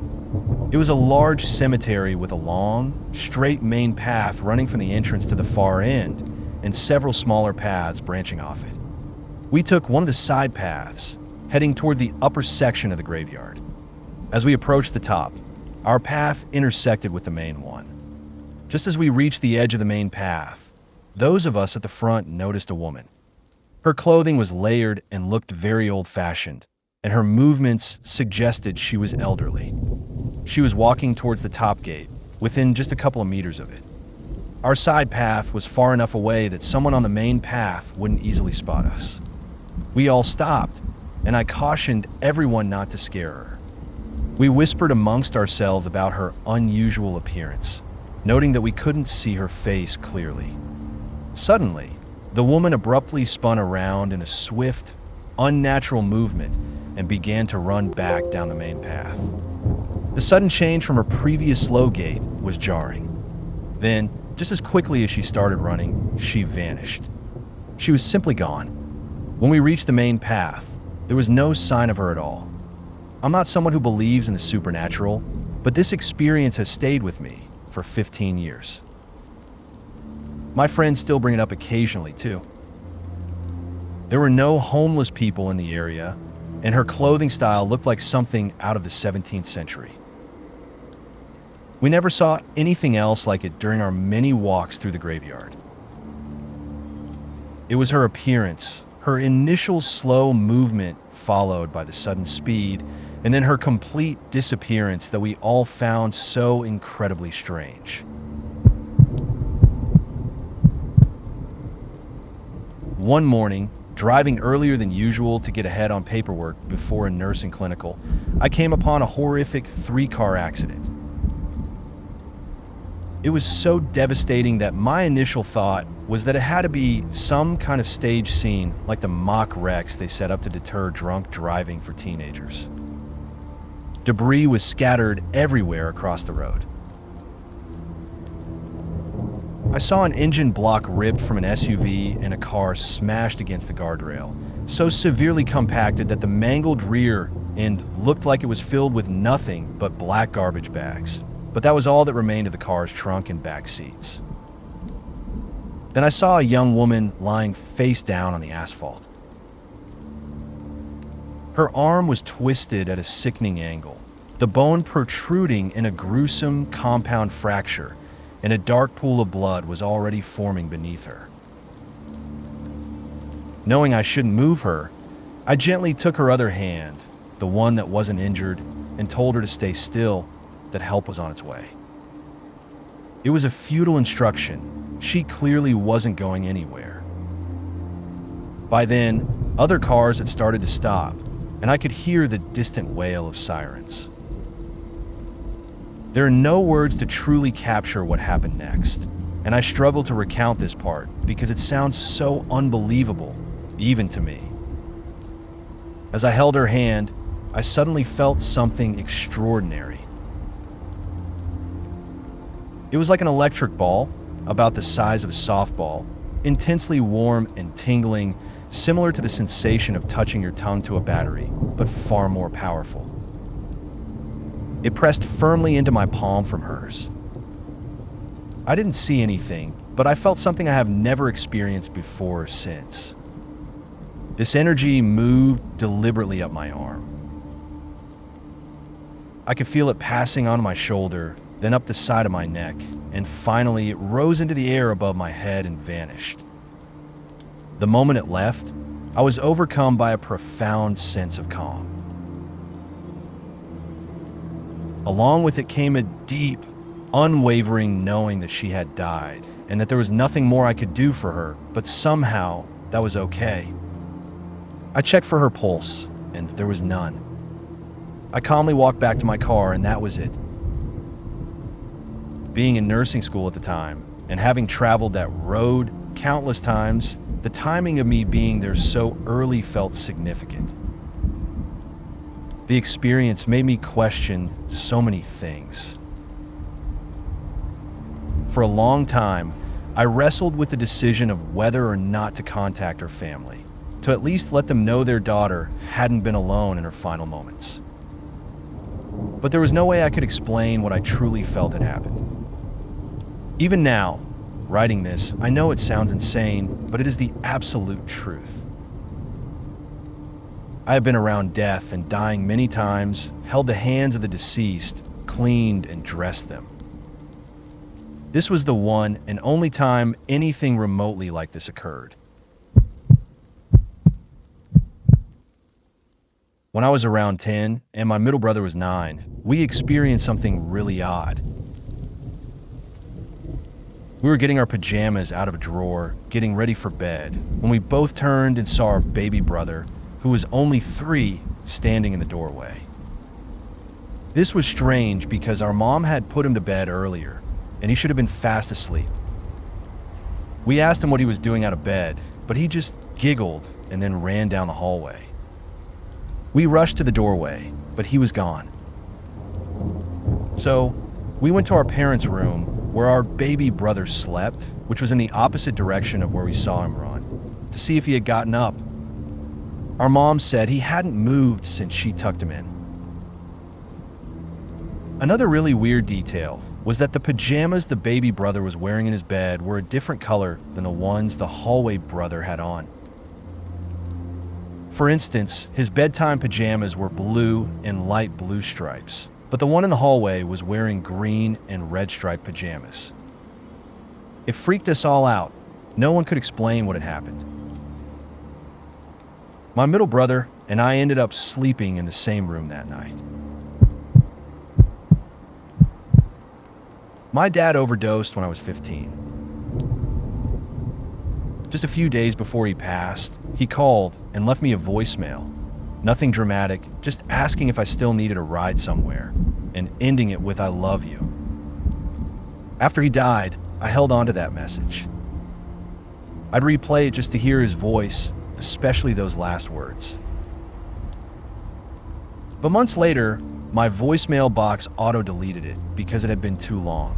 It was a large cemetery with a long, straight main path running from the entrance to the far end, and several smaller paths branching off it. We took one of the side paths, heading toward the upper section of the graveyard. As we approached the top, our path intersected with the main one. Just as we reached the edge of the main path, those of us at the front noticed a woman. Her clothing was layered and looked very old-fashioned, and her movements suggested she was elderly. She was walking towards the top gate, within just a couple of meters of it. Our side path was far enough away that someone on the main path wouldn't easily spot us. We all stopped, and I cautioned everyone not to scare her. We whispered amongst ourselves about her unusual appearance, noting that we couldn't see her face clearly. Suddenly, the woman abruptly spun around in a swift, unnatural movement and began to run back down the main path. The sudden change from her previous slow gait was jarring. Then, just as quickly as she started running, she vanished. She was simply gone. When we reached the main path, there was no sign of her at all. I'm not someone who believes in the supernatural, but this experience has stayed with me for 15 years. My friends still bring it up occasionally, too. There were no homeless people in the area, and her clothing style looked like something out of the 17th century. We never saw anything else like it during our many walks through the graveyard. It was her appearance, her initial slow movement followed by the sudden speed, and then her complete disappearance that we all found so incredibly strange. One morning, driving earlier than usual to get ahead on paperwork before a nursing clinical, I came upon a horrific 3-car accident. It was so devastating that my initial thought was that it had to be some kind of stage scene like the mock wrecks they set up to deter drunk driving for teenagers. Debris was scattered everywhere across the road. I saw an engine block ripped from an SUV and a car smashed against the guardrail, so severely compacted that the mangled rear end looked like it was filled with nothing but black garbage bags. But that was all that remained of the car's trunk and back seats. Then I saw a young woman lying face down on the asphalt. Her arm was twisted at a sickening angle, the bone protruding in a gruesome compound fracture, and a dark pool of blood was already forming beneath her. Knowing I shouldn't move her, I gently took her other hand, the one that wasn't injured, and told her to stay still, that help was on its way. It was a futile instruction. She clearly wasn't going anywhere. By then, other cars had started to stop, and I could hear the distant wail of sirens. There are no words to truly capture what happened next, and I struggle to recount this part because it sounds so unbelievable, even to me. As I held her hand, I suddenly felt something extraordinary. It was like an electric ball, about the size of a softball, intensely warm and tingling, similar to the sensation of touching your tongue to a battery, but far more powerful. It pressed firmly into my palm from hers. I didn't see anything, but I felt something I have never experienced before or since. This energy moved deliberately up my arm. I could feel it passing on my shoulder, then up the side of my neck, and finally it rose into the air above my head and vanished. The moment it left, I was overcome by a profound sense of calm. Along with it came a deep, unwavering knowing that she had died, and that there was nothing more I could do for her, but somehow that was okay. I checked for her pulse, and there was none. I calmly walked back to my car, and that was it. Being in nursing school at the time, and having traveled that road countless times, the timing of me being there so early felt significant. The experience made me question so many things. For a long time, I wrestled with the decision of whether or not to contact her family, to at least let them know their daughter hadn't been alone in her final moments. But there was no way I could explain what I truly felt had happened. Even now, writing this, I know it sounds insane, but it is the absolute truth. I have been around death and dying many times, held the hands of the deceased, cleaned and dressed them. This was the one and only time anything remotely like this occurred. When I was around 10 and my middle brother was 9, we experienced something really odd. We were getting our pajamas out of a drawer, getting ready for bed, when we both turned and saw our baby brother, who was only 3, standing in the doorway. This was strange because our mom had put him to bed earlier, and he should have been fast asleep. We asked him what he was doing out of bed, but he just giggled and then ran down the hallway. We rushed to the doorway, but he was gone. So, we went to our parents' room where our baby brother slept, which was in the opposite direction of where we saw him run, to see if he had gotten up. Our mom said he hadn't moved since she tucked him in. Another really weird detail was that the pajamas the baby brother was wearing in his bed were a different color than the ones the hallway brother had on. For instance, his bedtime pajamas were blue and light blue stripes, but the one in the hallway was wearing green and red striped pajamas. It freaked us all out. No one could explain what had happened. My middle brother and I ended up sleeping in the same room that night. My dad overdosed when I was 15. Just a few days before he passed, he called and left me a voicemail. Nothing dramatic, just asking if I still needed a ride somewhere, and ending it with "I love you." After he died, I held on to that message. I'd replay it just to hear his voice, especially those last words. But months later, my voicemail box auto-deleted it because it had been too long.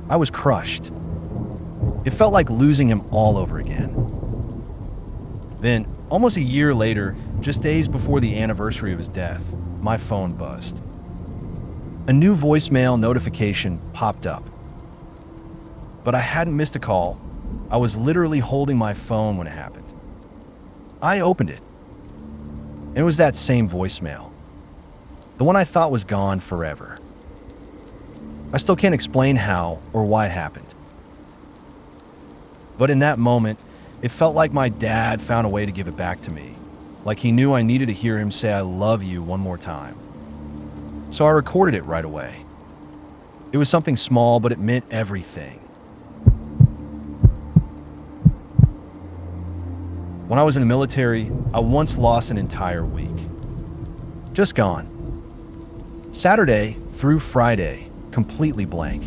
I was crushed. It felt like losing him all over again. Then, almost a year later, just days before the anniversary of his death, my phone buzzed. A new voicemail notification popped up. But I hadn't missed a call. I was literally holding my phone when it happened. I opened it. And it was that same voicemail. The one I thought was gone forever. I still can't explain how or why it happened. But in that moment, it felt like my dad found a way to give it back to me. Like he knew I needed to hear him say "I love you" one more time. So I recorded it right away. It was something small, but it meant everything. When I was in the military, I once lost an entire week. Just gone. Saturday through Friday, completely blank.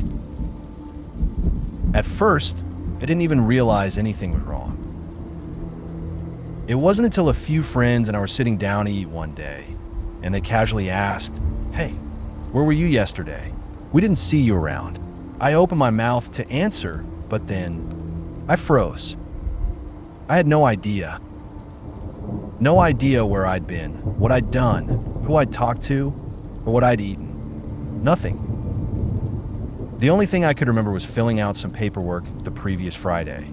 At first, I didn't even realize anything was wrong. It wasn't until a few friends and I were sitting down to eat one day, and they casually asked, "Hey, where were you yesterday? We didn't see you around." I opened my mouth to answer, but then I froze. I had no idea. No idea where I'd been, what I'd done, who I'd talked to, or what I'd eaten. Nothing. The only thing I could remember was filling out some paperwork the previous Friday,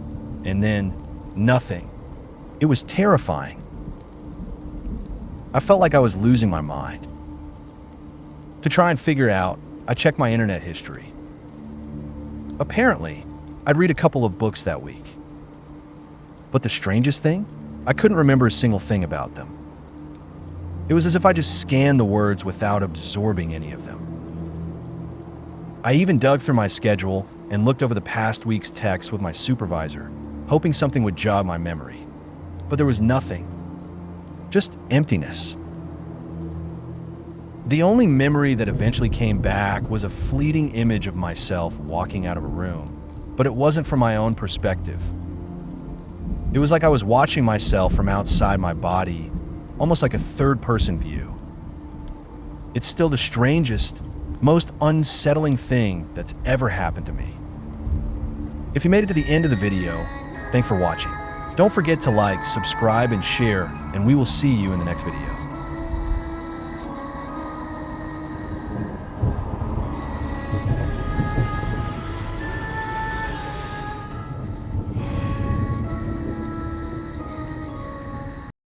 and then nothing. It was terrifying. I felt like I was losing my mind. To try and figure it out, I checked my internet history. Apparently, I'd read a couple of books that week. But the strangest thing? I couldn't remember a single thing about them. It was as if I just scanned the words without absorbing any of them. I even dug through my schedule and looked over the past week's texts with my supervisor, hoping something would jog my memory. But there was nothing. Just emptiness. The only memory that eventually came back was a fleeting image of myself walking out of a room, but it wasn't from my own perspective. It was like I was watching myself from outside my body, almost like a third-person view. It's still the strangest, most unsettling thing that's ever happened to me. If you made it to the end of the video, thanks for watching. Don't forget to like, subscribe, and share, and we will see you in the next video.